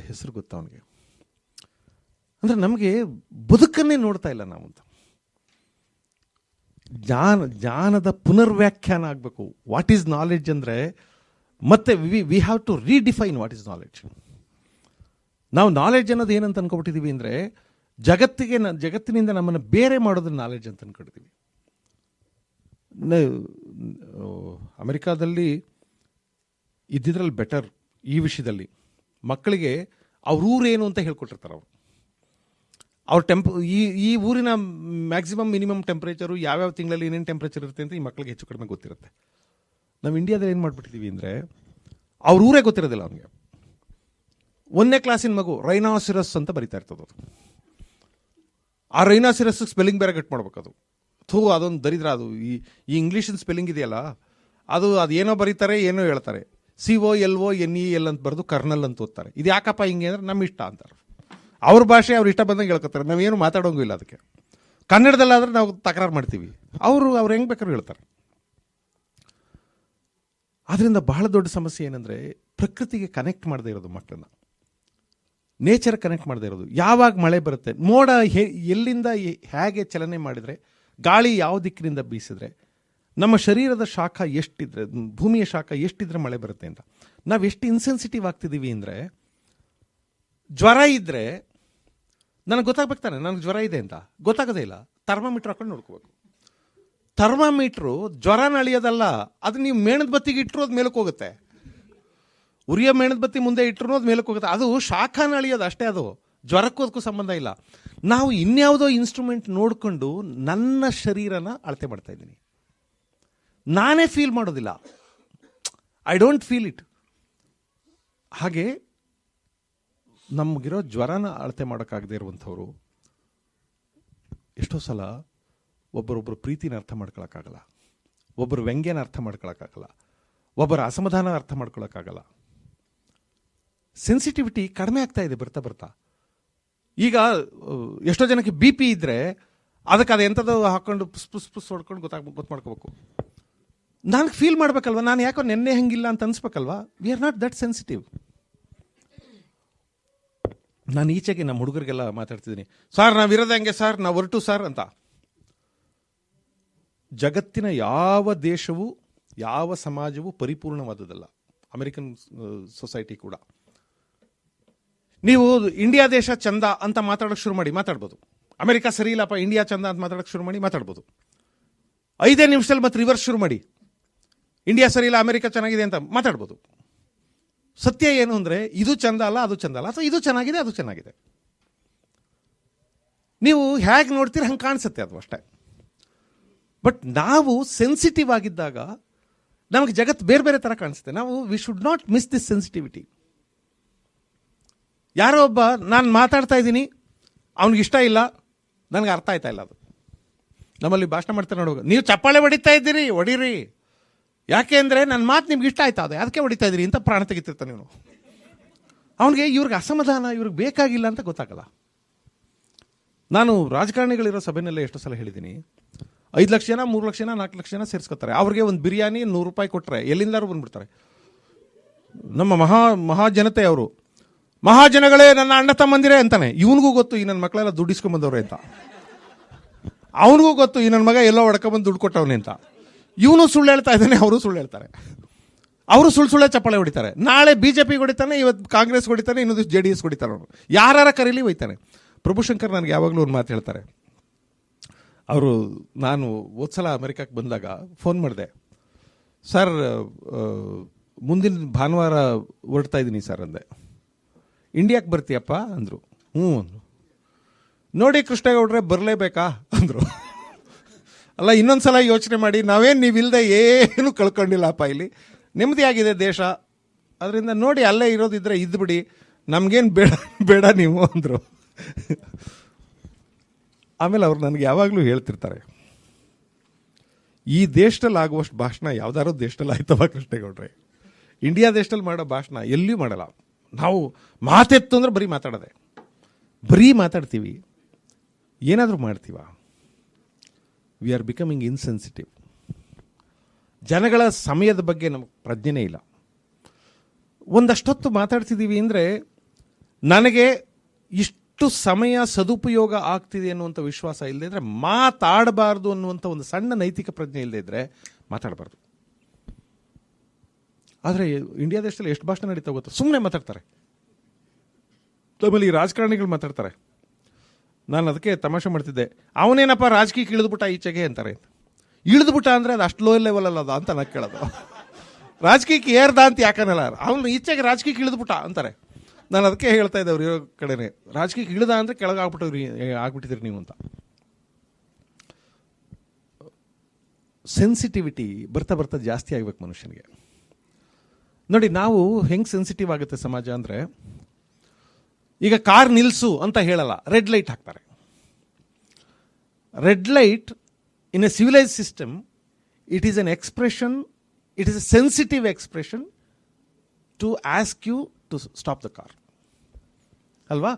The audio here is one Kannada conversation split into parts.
ಹೆಸರು ಗೊತ್ತಾ ಅವನಿಗೆ? ಅಂದರೆ ನಮಗೆ ಬದುಕನ್ನೇ ನೋಡ್ತಾ ಇಲ್ಲ ನಾವು ಅಂತ. ಜ್ಞಾನದ ಪುನರ್ವ್ಯಾಖ್ಯಾನ ಆಗಬೇಕು. ವಾಟ್ ಈಸ್ ನಾಲೆಡ್ಜ್ ಅಂದರೆ ಮತ್ತೆ we have to redefine what is knowledge. ನಾವು ನಾಲೆಡ್ಜ್ ಅನ್ನೋದು ಏನಂತ ಅನ್ಕೊಬಿಟ್ಟಿದ್ದೀವಿ ಅಂದರೆ ಜಗತ್ತಿನಿಂದ ನಮ್ಮನ್ನು ಬೇರೆ ಮಾಡೋದು ನಾಲೆಡ್ಜ್ ಅಂತ ಅನ್ಕೊಂಡಿದ್ದೀವಿ. ಅಮೆರಿಕಾದಲ್ಲಿ ಇದ್ದಿದ್ರಲ್ಲಿ ಬೆಟರ್ ಈ ವಿಷಯದಲ್ಲಿ. ಮಕ್ಕಳಿಗೆ ಅವ್ರ ಊರೇನು ಅಂತ ಹೇಳ್ಕೊಟ್ಟಿರ್ತಾರೆ ಅವರು. ಅವ್ರ ಈ ಊರಿನ ಮ್ಯಾಕ್ಸಿಮಮ್ ಮಿನಿಮಮ್ ಟೆಂಪ್ರೇಚರು ಯಾವ್ಯಾವ ತಿಂಗಳಲ್ಲಿ ಏನೇನು ಟೆಂಪ್ರೇಚರ್ ಇರುತ್ತೆ ಅಂತ ಈ ಮಕ್ಕಳಿಗೆ ಹೆಚ್ಚು ಕಡಿಮೆ ಗೊತ್ತಿರುತ್ತೆ. ನಾವು ಇಂಡಿಯಾದಲ್ಲಿ ಏನು ಮಾಡಿಬಿಟ್ಟಿದ್ದೀವಿ ಅಂದರೆ ಅವ್ರ ಊರೇ ಗೊತ್ತಿರೋದಿಲ್ಲ ಅವನಿಗೆ. 1ನೇ ಕ್ಲಾಸಿನ ಮಗು ರೈನಾಸಿರಸ್ ಅಂತ ಬರಿತಾ ಇರ್ತದೆ. ಆ ರೈನಾಸಿರಸ್ ಸ್ಪೆಲ್ಲಿಂಗ್ ಬೇರೆ ಗಟ್ ಮಾಡ್ಬೇಕು. ಅದೊಂದು ದರಿದ್ರ. ಅದು ಈ ಇಂಗ್ಲೀಷಿನ ಸ್ಪೆಲ್ಲಿಂಗ್ ಇದೆಯಲ್ಲ, ಅದು ಏನೋ ಬರೀತಾರೆ, ಏನೋ ಹೇಳ್ತಾರೆ. COLONEL ಅಂತ ಬರೆದು ಕರ್ನಲ್ ಅಂತ ಓದ್ತಾರೆ. ಇದು ಯಾಕಪ್ಪ ಹಿಂಗೆ ಅಂದರೆ ನಮ್ಮ ಇಷ್ಟ ಅಂತಾರೆ. ಅವ್ರ ಭಾಷೆ ಅವ್ರು ಇಷ್ಟ ಬಂದಂಗೆ ಹೇಳ್ಕೊತಾರೆ. ನಾವೇನು ಮಾತಾಡೋಂಗೂ ಇಲ್ಲ ಅದಕ್ಕೆ. ಕನ್ನಡದಲ್ಲಾದ್ರೆ ನಾವು ತಕರಾರು ಮಾಡ್ತೀವಿ, ಅವ್ರು ಹೆಂಗೆ ಬೇಕಾದ್ರೂ ಹೇಳ್ತಾರೆ. ಅದರಿಂದ ಬಹಳ ದೊಡ್ಡ ಸಮಸ್ಯೆ ಏನಂದರೆ ಪ್ರಕೃತಿಗೆ ಕನೆಕ್ಟ್ ಮಾಡದೇ ಇರೋದು ಮಕ್ಕಳನ್ನ. ನೇಚರ್ ಕನೆಕ್ಟ್ ಮಾಡದೇ ಇರೋದು. ಯಾವಾಗ ಮಳೆ ಬರುತ್ತೆ, ಮೋಡ ಎಲ್ಲಿಂದ ಹೇಗೆ ಚಲನೆ ಮಾಡಿದರೆ, ಗಾಳಿ ಯಾವ ದಿಕ್ಕಿನಿಂದ ಬೀಸಿದ್ರೆ, ನಮ್ಮ ಶರೀರದ ಶಾಖ ಎಷ್ಟಿದ್ರೆ, ಭೂಮಿಯ ಶಾಖ ಎಷ್ಟಿದ್ರೆ ಮಳೆ ಬರುತ್ತೆ ಅಂತ. ನಾವು ಎಷ್ಟು ಇನ್ಸೆನ್ಸಿಟಿವ್ ಆಗ್ತಿದ್ದೀವಿ ಅಂದರೆ, ಜ್ವರ ಇದ್ದರೆ ನನಗೆ ಗೊತ್ತಾಗ್ಬೇಕು ತಾನೆ ನನಗೆ ಜ್ವರ ಇದೆ ಅಂತ. ಗೊತ್ತಾಗೋದೇ ಇಲ್ಲ. ಥರ್ಮಾಮೀಟ್ರ್ ಹಾಕೊಂಡು ನೋಡ್ಕೋಬೇಕು. ಥರ್ಮಾಮೀಟ್ರು ಜ್ವರನ ಅಳಿಯೋದಲ್ಲ, ಅದು ನೀವು ಮೇಣದ ಬತ್ತಿಗೆ ಇಟ್ಟರು ಅದು ಮೇಲಕ್ಕೆ ಹೋಗುತ್ತೆ. ಉರಿಯೋ ಮೇಣದ ಬತ್ತಿ ಮುಂದೆ ಇಟ್ಟರು ಅದು ಮೇಲಕ್ಕೆ ಹೋಗುತ್ತೆ. ಅದು ಶಾಖನ ಅಳಿಯೋದು ಅಷ್ಟೇ. ಅದು ಜ್ವರಕ್ಕೂ ಅದಕ್ಕೂ ಸಂಬಂಧ ಇಲ್ಲ. ನಾವು ಇನ್ಯಾವುದೋ ಇನ್ಸ್ಟ್ರೂಮೆಂಟ್ ನೋಡಿಕೊಂಡು ನನ್ನ ಶರೀರನ ಅಳತೆ ಮಾಡ್ತಾ ಇದ್ದೀನಿ. ನಾನೇ ಫೀಲ್ ಮಾಡೋದಿಲ್ಲ. I don't feel it. ಹಾಗೆ ನಮಗಿರೋ ಜ್ವರನ ಅಳತೆ ಮಾಡೋಕ್ಕಾಗದೇ ಇರುವಂಥವ್ರು ಎಷ್ಟೋ ಸಲ ಒಬ್ಬರೊಬ್ಬರು ಪ್ರೀತಿನ ಅರ್ಥ ಮಾಡ್ಕೊಳಕ್ಕಾಗಲ್ಲ, ಒಬ್ಬರು ವ್ಯಂಗ್ಯನ ಅರ್ಥ ಮಾಡ್ಕೊಳಕ್ಕಾಗಲ್ಲ, ಒಬ್ಬರ ಅಸಮಾಧಾನ ಅರ್ಥ ಮಾಡ್ಕೊಳಕ್ಕಾಗಲ್ಲ. ಸೆನ್ಸಿಟಿವಿಟಿ ಕಡಿಮೆ ಆಗ್ತಾ ಇದೆ ಬರ್ತಾ ಬರ್ತಾ. ಈಗ ಎಷ್ಟೋ ಜನಕ್ಕೆ BP ಇದ್ದರೆ ಅದಕ್ಕೆ ಅದು ಎಂಥದ್ದು ಹಾಕ್ಕೊಂಡು ಪುಸ್ ಹೊಡ್ಕೊಂಡು ಗೊತ್ತು ಮಾಡ್ಕೋಬೇಕು. ನನಗೆ ಫೀಲ್ ಮಾಡಬೇಕಲ್ವ, ನಾನು ಯಾಕೋ ನೆನ್ನೆ ಹಂಗಿಲ್ಲ ಅಂತ ಅನ್ಸ್ಬೇಕಲ್ವಾ. We are not that sensitive. ನಾನು ಈಚೆಗೆ ನಮ್ಮ ಹುಡುಗರಿಗೆಲ್ಲ ಮಾತಾಡ್ತಿದ್ದೀನಿ, ಸರ್ ನಾವಿರೋದು ಹಂಗೆ ಸರ್, ನಾವು ಹೊರಟು ಸರ್ ಅಂತ. ಜಗತ್ತಿನ ಯಾವ ದೇಶವೂ ಯಾವ ಸಮಾಜವೂ ಪರಿಪೂರ್ಣವಾದದಲ್ಲ. ಅಮೆರಿಕನ್ ಸೊಸೈಟಿ ಕೂಡ. ನೀವು ಇಂಡಿಯಾ ದೇಶ ಚಂದ ಅಂತ ಮಾತಾಡೋಕ್ಕೆ ಶುರು ಮಾಡಿ ಮಾತಾಡ್ಬೋದು. ಅಮೆರಿಕ ಸರಿ ಇಲ್ಲಪ್ಪ ಇಂಡಿಯಾ ಚಂದ ಅಂತ ಮಾತಾಡೋಕ್ಕೆ ಶುರು ಮಾಡಿ ಮಾತಾಡ್ಬೋದು. 5 ನಿಮಿಷದಲ್ಲಿ ಮತ್ತೆ ರಿವರ್ಸ್ ಶುರು ಮಾಡಿ ಇಂಡಿಯಾ ಸರಿ ಇಲ್ಲ ಅಮೆರಿಕ ಚೆನ್ನಾಗಿದೆ ಅಂತ ಮಾತಾಡ್ಬೋದು. ಸತ್ಯ ಏನು ಅಂದರೆ ಇದು ಚಂದ ಅಲ್ಲ ಅದು ಚಂದ ಅಲ್ಲ, ಅಥವಾ ಇದು ಚೆನ್ನಾಗಿದೆ ಅದು ಚೆನ್ನಾಗಿದೆ. ನೀವು ಹೇಗೆ ನೋಡ್ತೀರಿ ಹಂಗೆ ಕಾಣಿಸುತ್ತೆ, ಅದು ಅಷ್ಟೇ. ಬಟ್ ನಾವು ಸೆನ್ಸಿಟಿವ್ ಆಗಿದ್ದಾಗ ನಮಗೆ ಜಗತ್ತು ಬೇರೆ ಬೇರೆ ಥರ ಕಾಣಿಸುತ್ತೆ. We should not miss this sensitivity. ಯಾರೋ ಒಬ್ಬ ನಾನು ಮಾತಾಡ್ತಾ ಇದ್ದೀನಿ, ಅವ್ನಿಗೆ ಇಷ್ಟ ಇಲ್ಲ, ನನಗೆ ಅರ್ಥ ಆಯ್ತಾ ಇಲ್ಲ. ಅದು ನಮ್ಮಲ್ಲಿ ಭಾಷಣ ಮಾಡ್ತಾರೆ ನೋಡುವಾಗ, ನೀವು ಚಪ್ಪಾಳೆ ಹೊಡಿತಾ ಇದ್ದೀರಿ, ಹೊಡೀರಿ. ಯಾಕೆ ಅಂದರೆ ನನ್ನ ಮಾತು ನಿಮ್ಗೆ ಇಷ್ಟ ಆಯ್ತಾ, ಅದು ಅದಕ್ಕೆ ಹೊಡಿತಾ ಇದ್ದೀರಿ ಅಂತ ಪ್ರಾಣ ತೆಗಿತಿರ್ತಾನೆ ನೀವು. ಅವನಿಗೆ ಇವ್ರಿಗೆ ಅಸಮಾಧಾನ, ಇವ್ರಿಗೆ ಬೇಕಾಗಿಲ್ಲ ಅಂತ ಗೊತ್ತಾಗಲ್ಲ. ನಾನು ರಾಜಕಾರಣಿಗಳಿರೋ ಸಭೆಯಲ್ಲೇ ಎಷ್ಟೋ ಸಲ ಹೇಳಿದ್ದೀನಿ, 5 ಲಕ್ಷ ಜನ 3 ಲಕ್ಷ ಜನ 4 ಲಕ್ಷ ಜನ ಸೇರಿಸ್ಕೊತಾರೆ. ಅವ್ರಿಗೆ ಒಂದು ಬಿರಿಯಾನಿ 100 ರೂಪಾಯಿ ಕೊಟ್ಟರೆ ಎಲ್ಲಿಂದಾರು ಬಂದ್ಬಿಡ್ತಾರೆ. ನಮ್ಮ ಮಹಾಜನತೆ ಅವರು, ಮಹಾಜನಗಳೇ ನನ್ನ ಅಣ್ಣ ತಮ್ಮಂದಿರೇ ಅಂತಾನೆ. ಇವನಿಗೂ ಗೊತ್ತು ಈ ನನ್ನ ಮಕ್ಕಳೆಲ್ಲ ದುಡ್ಡು ಇಸ್ಕೊಂಬಂದವ್ರೆ ಅಂತ. ಅವನಿಗೂ ಗೊತ್ತು ಈ ನನ್ನ ಮಗ ಎಲ್ಲೋ ಹೊಡ್ಕೊಂಬಂದು ದುಡ್ಡು ಕೊಟ್ಟವನೇ ಅಂತ. ಇವನು ಸುಳ್ಳು ಹೇಳ್ತಾ ಇದ್ದಾನೆ, ಅವರು ಸುಳ್ಳು ಹೇಳ್ತಾರೆ. ಅವರು ಸುಳ್ಳೆ ಚಪ್ಪಾಳೆ ಹೊಡಿತಾರೆ. ನಾಳೆ BJP ಹೊಡಿತಾನೆ, ಇವತ್ತು ಕಾಂಗ್ರೆಸ್ ಹೊಡಿತಾನೆ, ಇನ್ನೊಂದು JDS ಹೊಡಿತಾನೆ. ಅವನು ಯಾರ ಕರೀಲಿ ಹೋಯ್ತಾನೆ. ಪ್ರಭುಶಂಕರ್ ನನಗೆ ಯಾವಾಗಲೂ ಒಂದು ಮಾತು ಹೇಳ್ತಾರೆ. ಅವರು, ನಾನು ಹೋದ್ಸಲ ಅಮೆರಿಕಕ್ಕೆ ಬಂದಾಗ ಫೋನ್ ಮಾಡಿದೆ, ಸರ್ ಮುಂದಿನ ಭಾನುವಾರ ಹೊರಡ್ತಾ ಇದ್ದೀನಿ ಸರ್ ಅಂದೆ. ಇಂಡಿಯಾಕ್ಕೆ ಬರ್ತೀಯಪ್ಪ ಅಂದರು. ಹ್ಞೂ ಅಂದರು. ನೋಡಿ ಕೃಷ್ಣೇಗೌಡ್ರೆ ಬರಲೇಬೇಕಾ ಅಂದರು. ಅಲ್ಲ, ಇನ್ನೊಂದ್ಸಲ ಯೋಚನೆ ಮಾಡಿ, ನಾವೇನು ನೀವಿಲ್ಲದೆ ಏನು ಕಳ್ಕೊಂಡಿಲ್ಲಪ್ಪ, ಇಲ್ಲಿ ನೆಮ್ಮದಿಯಾಗಿದೆ ದೇಶ, ಅದರಿಂದ ನೋಡಿ ಅಲ್ಲೇ ಇರೋದಿದ್ರೆ ಇದ್ದುಬಿಡಿ, ನಮಗೇನು ಬೇಡ ನೀವು ಅಂದರು. ಆಮೇಲೆ ಅವ್ರು ನನಗೆ ಯಾವಾಗಲೂ ಹೇಳ್ತಿರ್ತಾರೆ, ಈ ದೇಶದಲ್ಲಿ ಆಗುವಷ್ಟು ಭಾಷಣ ಯಾವ್ದಾರೋ ದೇಶದಲ್ಲಿ ಆಯ್ತವ ಕೃಷ್ಣೇಗೌಡ್ರೆ, ಇಂಡಿಯಾ ದೇಶದಲ್ಲಿ ಮಾಡೋ ಭಾಷಣ ಎಲ್ಲಿಯೂ ಮಾಡಲ್ಲ. ನಾವು ಮಾತೆತ್ತು ಅಂದ್ರೆ ಬರೀ ಮಾತಾಡೋದೆ, ಬರೀ ಮಾತಾಡ್ತೀವಿ, ಏನಾದರೂ ಮಾಡ್ತೀವ? We are becoming insensitive. ಜನಗಳ ಸಮಯದ ಬಗ್ಗೆ ನಮಗೆ ಪ್ರಜ್ಞೆನೇ ಇಲ್ಲ. ಒಂದಷ್ಟೊತ್ತು ಮಾತಾಡ್ತಿದ್ದೀವಿ ಅಂದರೆ ನನಗೆ ಇಷ್ಟು ಸಮಯ ಸದುಪಯೋಗ ಆಗ್ತಿದೆ ಅನ್ನುವಂಥ ವಿಶ್ವಾಸ ಇಲ್ಲದೆ ಇದ್ರೆ ಮಾತಾಡಬಾರ್ದು ಅನ್ನುವಂಥ ಒಂದು ಸಣ್ಣ ನೈತಿಕ ಪ್ರಜ್ಞೆ ಇಲ್ಲದೆ ಇದ್ರೆ ಮಾತಾಡಬಾರ್ದು. ಆದರೆ ಇಂಡಿಯಾ ದೇಶದಲ್ಲಿ ಎಷ್ಟು ಭಾಷಣ ನಡೀತಾ ಗೊತ್ತಾ? ಸುಮ್ಮನೆ ಮಾತಾಡ್ತಾರೆ. ನಮ್ಮಲ್ಲಿ ರಾಜಕಾರಣಿಗಳು ಮಾತಾಡ್ತಾರೆ. ನಾನು ಅದಕ್ಕೆ ತಮಾಷೆ ಮಾಡ್ತಿದ್ದೆ, ಅವನೇನಪ್ಪ ರಾಜಕೀಯಕ್ಕೆ ಇಳಿದ್ಬಿಟ್ಟ ಈಚೆಗೆ ಅಂತಾರೆ. ಇಳಿದ್ಬಿಟ್ಟ ಅಂದರೆ ಅದು ಅಷ್ಟು ಲೋ ಲೆವೆಲ್ ಅಲ್ಲ ಅದು ಅಂತ ನಾನು ಕೇಳೋದು. ರಾಜಕೀಯಕ್ಕೆ ಏರ್ದ ಅಂತ ಯಾಕನ್ನಲ್ಲ, ಅವನು ಈಚೆಗೆ ರಾಜಕೀಯಕ್ಕೆ ಇಳಿದ್ಬಿಟ್ಟ ಅಂತಾರೆ. ನಾನು ಅದಕ್ಕೆ ಹೇಳ್ತಾ ಇದ್ದೆ ಅವ್ರು ಇರೋ ಕಡೆನೇ, ರಾಜಕೀಯಕ್ಕೆ ಇಳಿದ ಅಂದರೆ ಕೆಳಗೆ ಆಗ್ಬಿಟ್ಟಿದ್ರಿ ನೀವು ಅಂತ. ಸೆನ್ಸಿಟಿವಿಟಿ ಬರ್ತಾ ಬರ್ತಾ ಜಾಸ್ತಿ ಆಗ್ಬೇಕು ಮನುಷ್ಯನಿಗೆ. ನೋಡಿ, ನಾವು ಹೆಂಗೆ ಸೆನ್ಸಿಟಿವ್ ಆಗುತ್ತೆ ಸಮಾಜ ಅಂದರೆ, ಈಗ ಕಾರ್ ನಿಲ್ಲಿಸು ಅಂತ ಹೇಳಲ್ಲ, ರೆಡ್ ಲೈಟ್ ಹಾಕ್ತಾರೆ. Red light in a civilise system, it is an expression, it is a sensitive expression to ask you to stop the car ಅಲ್ವಾ?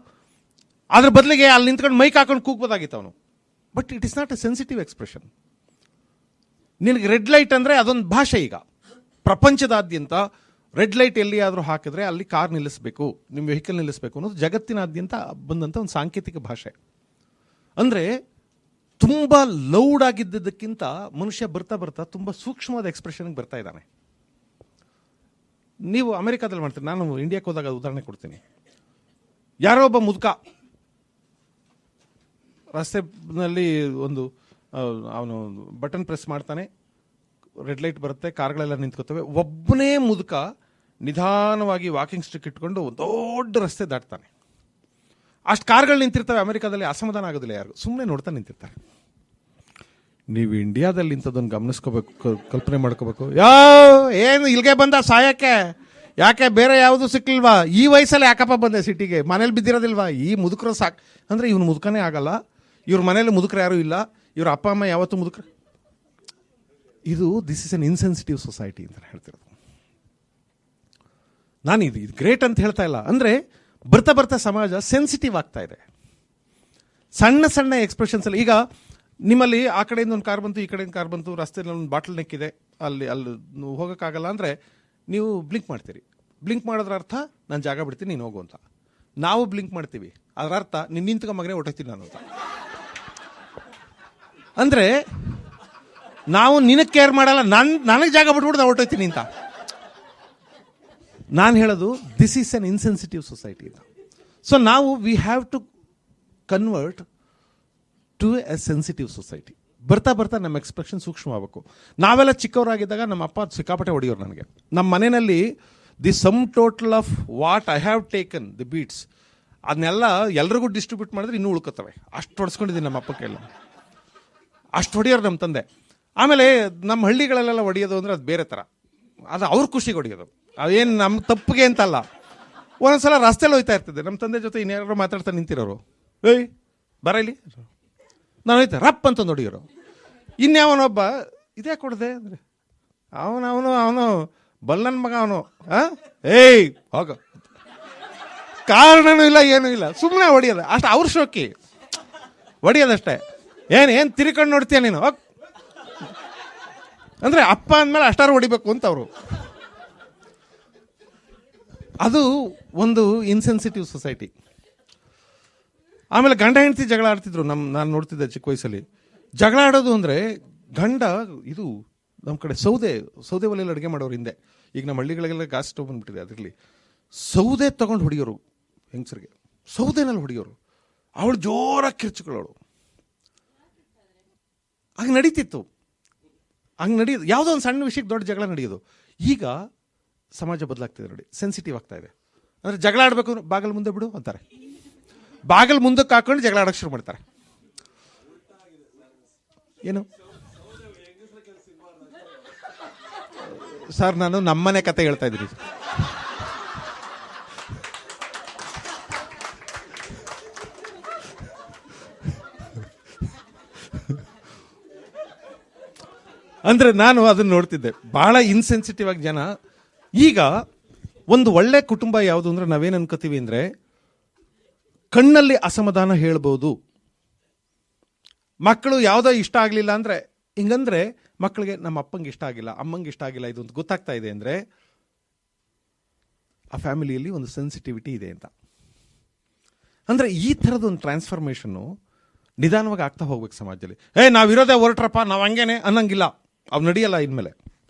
ಅದ್ರ ಬದಲಿಗೆ ಅಲ್ಲಿ ನಿಂತ್ಕೊಂಡು ಮೈಕ್ ಹಾಕೊಂಡು ಕೂಗ್ಬೋದಾಗಿತ್ತು ಅವನು. But it is not a sensitive expression. ನಿನಗೆ ರೆಡ್ ಲೈಟ್ ಅಂದರೆ ಅದೊಂದು ಭಾಷೆ. ಈಗ ಪ್ರಪಂಚದಾದ್ಯಂತ ರೆಡ್ ಲೈಟ್ ಎಲ್ಲಿಯಾದರೂ ಹಾಕಿದ್ರೆ ಅಲ್ಲಿ ಕಾರ್ ನಿಲ್ಲಿಸಬೇಕು, ನಿಮ್ಮ ವೆಹಿಕಲ್ ನಿಲ್ಲಿಸಬೇಕು ಅನ್ನೋದು ಜಗತ್ತಿನಾದ್ಯಂತ ಬಂದಂಥ ಒಂದು ಸಾಂಕೇತಿಕ ಭಾಷೆ. ಅಂದರೆ ತುಂಬ ಲೌಡ್ ಆಗಿದ್ದಕ್ಕಿಂತ ಮನುಷ್ಯ ಬರ್ತಾ ಬರ್ತಾ ತುಂಬ ಸೂಕ್ಷ್ಮವಾದ ಎಕ್ಸ್ಪ್ರೆಷನ್ಗೆ ಬರ್ತಾ ಇದ್ದಾನೆ. ನೀವು ಅಮೆರಿಕಾದಲ್ಲಿ ಮಾಡ್ತೀರಿ, ನಾನು ಇಂಡಿಯಾಕ್ಕೆ ಹೋದಾಗ ಉದಾಹರಣೆ ಕೊಡ್ತೀನಿ. ಯಾರೋ ಒಬ್ಬ ಮುದುಕ ರಸ್ತೆನಲ್ಲಿ ಒಂದು ಅವನು ಬಟನ್ ಪ್ರೆಸ್ ಮಾಡ್ತಾನೆ, ರೆಡ್ ಲೈಟ್ ಬರುತ್ತೆ, ಕಾರ್ಗಳೆಲ್ಲ ನಿಂತ್ಕೋತವೆ. ಒಬ್ಬನೇ ಮುದುಕ ನಿಧಾನವಾಗಿ ವಾಕಿಂಗ್ ಸ್ಟಿಕ್ ಇಟ್ಕೊಂಡು ದೊಡ್ಡ ರಸ್ತೆ ದಾಟ್ತಾನೆ. ಅಷ್ಟು ಕಾರ್ಗಳು ನಿಂತಿರ್ತವೆ. ಅಮೆರಿಕಾದಲ್ಲಿ ಅಸಮಾಧಾನ ಆಗೋದಿಲ್ಲ, ಯಾರು ಸುಮ್ಮನೆ ನೋಡ್ತಾ ನಿಂತಿರ್ತಾರೆ. ನೀವು ಇಂಡಿಯಾದಲ್ಲಿ ಇಂಥದ್ದನ್ನು ಗಮನಿಸ್ಕೋಬೇಕು, ಕಲ್ಪನೆ ಮಾಡ್ಕೋಬೇಕು. ಏನು ಇಲ್ಲಿಗೆ ಬಂದ ಸಾಯಕ್ಕೆ, ಯಾಕೆ ಬೇರೆ ಯಾವುದು ಸಿಕ್ಲಿಲ್ವಾ? ಈ ವಯಸ್ಸಲ್ಲಿ ಯಾಕಪ್ಪ ಬಂದೆ ಸಿಟಿಗೆ, ಮನೇಲಿ ಬಿದ್ದಿರೋದಿಲ್ವಾ? ಈ ಮುದುಕರು ಸಾಕು ಅಂದರೆ ಇವನು ಮುದುಕನೇ ಆಗಲ್ಲ. ಇವ್ರ ಮನೇಲಿ ಮುದುಕರು ಯಾರೂ ಇಲ್ಲ, ಇವ್ರ ಅಪ್ಪ ಅಮ್ಮ ಯಾವತ್ತೂ ಮುದುಕರು. This is an insensitive society ಅಂತ ಹೇಳ್ತಿರೋದು. ನಾನು ಇದು ಗ್ರೇಟ್ ಅಂತ ಹೇಳ್ತಾ ಇಲ್ಲ, ಅಂದರೆ ಬರ್ತಾ ಬರ್ತಾ ಸಮಾಜ ಸೆನ್ಸಿಟಿವ್ ಆಗ್ತಾ ಇದೆ. ಸಣ್ಣ ಸಣ್ಣ ಎಕ್ಸ್ಪ್ರೆಷನ್ಸ್ ಅಲ್ಲಿ. ಈಗ ನಿಮ್ಮಲ್ಲಿ ಆ ಕಡೆಯಿಂದ ಒಂದು ಕಾರ್ ಬಂತು, ಈ ಕಡೆಯಿಂದ ಕಾರ್ ಬಂತು, ರಸ್ತೆಯಲ್ಲಿ ಒಂದು ಬಾಟಲ್ ನೆಕ್ ಇದೆ, ಅಲ್ಲಿ ಹೋಗೋಕ್ಕಾಗಲ್ಲ ಅಂದರೆ ನೀವು ಬ್ಲಿಂಕ್ ಮಾಡ್ತೀರಿ. ಬ್ಲಿಂಕ್ ಮಾಡೋದ್ರ ಅರ್ಥ ನಾನು ಜಾಗ ಬಿಡ್ತೀನಿ, ನೀನು ಹೋಗು ಅಂತ. ನಾವು ಬ್ಲಿಂಕ್ ಮಾಡ್ತೀವಿ, ಅದರ ಅರ್ಥ ನೀನು ನಿಂತ್ಕೊ ಮಗನೇ ಹೊಟ್ಟೋಗ್ತೀನಿ ನಾನು ಅಂತ. ಅಂದರೆ ನಾವು ನಿನಗೆ ಕೇರ್ ಮಾಡಲ್ಲ, ನನಗೆ ಜಾಗ ಬಿಟ್ಬಿಟ್ಟು ನಾನು ಹೊಟ್ಟೋಗ್ತೀನಿ ಅಂತ. ನಾನು ಹೇಳೋದು this is an insensitive society. So ನಾವು we have to convert to a sensitive society. ಬರ್ತಾ ಬರ್ತಾ ನಮ್ಮ ಎಕ್ಸ್ಪ್ರೆಷನ್ ಸೂಕ್ಷ್ಮ ಆಗಬೇಕು. ನಾವೆಲ್ಲ ಚಿಕ್ಕವರಾಗಿದ್ದಾಗ ನಮ್ಮ ಅಪ್ಪ ಸಿಕ್ಕಾಪಟ್ಟೆ ಹೊಡೆಯೋರು ನನಗೆ. ನಮ್ಮ ಮನೆಯಲ್ಲಿ the sum total of what I have taken the beats ಅದನ್ನೆಲ್ಲ ಎಲ್ರಿಗೂ ಡಿಸ್ಟ್ರಿಬ್ಯೂಟ್ ಮಾಡಿದ್ರೆ ಇನ್ನೂ ಉಳ್ಕೋತವೆ. ಅಷ್ಟು ಹೊಡೆಸ್ಕೊಂಡಿದ್ದೀನಿ ನಮ್ಮ ಅಪ್ಪ ಕೈಯಲ್ಲಿ, ಅಷ್ಟು ಹೊಡೆಯೋರು ನಮ್ಮ ತಂದೆ. ಆಮೇಲೆ ನಮ್ಮ ಹಳ್ಳಿಗಳಲ್ಲೆಲ್ಲ ಹೊಡೆಯೋದು ಅಂದರೆ ಅದು ಬೇರೆ ಥರ, ಅದು ಅವ್ರ ಖುಷಿಗೆ ಹೊಡೆಯೋದು, ಅದೇನು ನಮ್ಮ ತಪ್ಪಿಗೆ ಅಂತಲ್ಲ. ಒಂದೊಂದ್ಸಲ ರಸ್ತೆಲಿ ಹೋಯ್ತಾ ಇರ್ತಿದ್ದೆ, ನಮ್ಮ ತಂದೆ ಜೊತೆ ಇನ್ಯಾರು ಮಾತಾಡ್ತಾ ನಿಂತಿರೋರು, ಏಯ್ ಬರ ಇಲ್ಲಿ, ನಾನು ಹೋಯ್ತೆ ರಪ್ ಅಂತ ಹೊಡಿಯೋರು. ಇನ್ಯಾವನೊಬ್ಬ ಇದೇ ಕೊಡದೆ ಅಂದರೆ ಅವನು ಬಲ್ಲನ್ ಮಗ ಅವನು, ಏಯ್ ಹೋಗ, ಕಾರಣನೂ ಇಲ್ಲ ಏನೂ ಇಲ್ಲ, ಸುಮ್ಮನೆ ಹೊಡಿಯೋದು ಅಷ್ಟು. ಅವ್ರ ಶೋಕಿ ಹೊಡಿಯೋದಷ್ಟೇ. ಏನು ತಿರ್ಕೊಂಡು ನೋಡ್ತೀಯ ನೀನು ಹೋಗ್ ಅಂದರೆ ಅಪ್ಪ ಅಂದಮೇಲೆ ಅಷ್ಟಾರು ಹೊಡಿಬೇಕು ಅಂತ ಅವರು. ಅದು ಒಂದು ಇನ್ಸೆನ್ಸಿಟಿವ್ ಸೊಸೈಟಿ. ಆಮೇಲೆ ಗಂಡ ಹೆಂಡತಿ ಜಗಳ ಆಡ್ತಿದ್ರು. ನಾನು ನೋಡ್ತಿದ್ದೆ ಚಿಕ್ಕ ವಯಸ್ಸಲ್ಲಿ. ಜಗಳ ಆಡೋದು ಅಂದರೆ ಗಂಡ ಇದು ನಮ್ಮ ಕಡೆ ಸೌದೆ ಒಲೆಯಲ್ಲಿ ಅಡುಗೆ ಮಾಡೋರು ಹಿಂದೆ. ಈಗ ನಮ್ಮ ಹಳ್ಳಿಗಳಿಗೆಲ್ಲ ಗ್ಯಾಸ್ ಸ್ಟವ್ ಬಂದ್ಬಿಟ್ಟಿದೆ, ಅದರಲ್ಲಿ ಸೌದೆ ತೊಗೊಂಡು ಹೊಡಿಯೋರು ಹೆಂಗಸರಿಗೆ, ಸೌದೆನಲ್ಲಿ ಹೊಡಿಯೋರು. ಅವಳು ಜೋರಾಗಿ ಕಿರ್ಚಿಕೊಳ್ಳೋಳು. ಹಂಗೆ ನಡೀತಿತ್ತು, ಹಂಗೆ ನಡೆಯೋದು. ಯಾವುದೋ ಒಂದು ಸಣ್ಣ ವಿಷಯಕ್ಕೆ ದೊಡ್ಡ ಜಗಳ ನಡೆಯೋದು. ಈಗ ಸಮಾಜ ಬದಲಾಗ್ತಿದೆ ನೋಡಿ, ಸೆನ್ಸಿಟಿವ್ ಆಗ್ತಾ ಇದೆ. ಅಂದರೆ ಜಗಳ ಆಡಬೇಕು, ಬಾಗಿಲು ಮುಂದೆ ಬಿಡು ಅಂತಾರೆ, ಬಾಗಿಲು ಮುಂದಕ್ಕೆ ಹಾಕೊಂಡು ಜಗಳ ಆಡೋಕ್ಕೆ ಶುರು ಮಾಡ್ತಾರೆ. ಏನು ಸರ್, ನಾನು ನಮ್ಮನೆ ಕತೆ ಹೇಳ್ತಾ ಇದ್ದೀನಿ. ಅಂದರೆ ನಾನು ಅದನ್ನು ನೋಡ್ತಿದ್ದೆ, ಭಾಳ ಇನ್ಸೆನ್ಸಿಟಿವ್ ಆಗಿ ಜನ. ಈಗ ಒಂದು ಒಳ್ಳೆ ಕುಟುಂಬ ಯಾವುದು ಅಂದರೆ ನಾವೇನು ಅನ್ಕೋತೀವಿ ಅಂದರೆ ಕಣ್ಣಲ್ಲಿ ಅಸಮಾಧಾನ ಹೇಳ್ಬೋದು. ಮಕ್ಕಳು ಯಾವುದೋ ಇಷ್ಟ ಆಗಲಿಲ್ಲ ಅಂದರೆ ಹಿಂಗಂದ್ರೆ ಮಕ್ಕಳಿಗೆ ನಮ್ಮ ಅಪ್ಪಂಗೆ ಇಷ್ಟ ಆಗಿಲ್ಲ, ಅಮ್ಮಂಗೆ ಇಷ್ಟ ಆಗಿಲ್ಲ, ಇದು ಅಂತ ಗೊತ್ತಾಗ್ತಾ ಇದೆ ಅಂದರೆ ಆ ಫ್ಯಾಮಿಲಿಯಲ್ಲಿ ಒಂದು ಸೆನ್ಸಿಟಿವಿಟಿ ಇದೆ ಅಂತ. ಅಂದರೆ ಈ ಥರದೊಂದು ಟ್ರಾನ್ಸ್ಫಾರ್ಮೇಷನ್ನು ನಿಧಾನವಾಗಿ ಆಗ್ತಾ ಹೋಗ್ಬೇಕು ಸಮಾಜದಲ್ಲಿ. ನಾವಿರೋದೇ ಹೊರಟ್ರಪ್ಪ, ನಾವು ಹಂಗೇನೆ ಅನ್ನಂಗಿಲ್ಲ, ಅವು ನಡೆಯಲ್ಲ ಇನ್ಮೇಲೆ.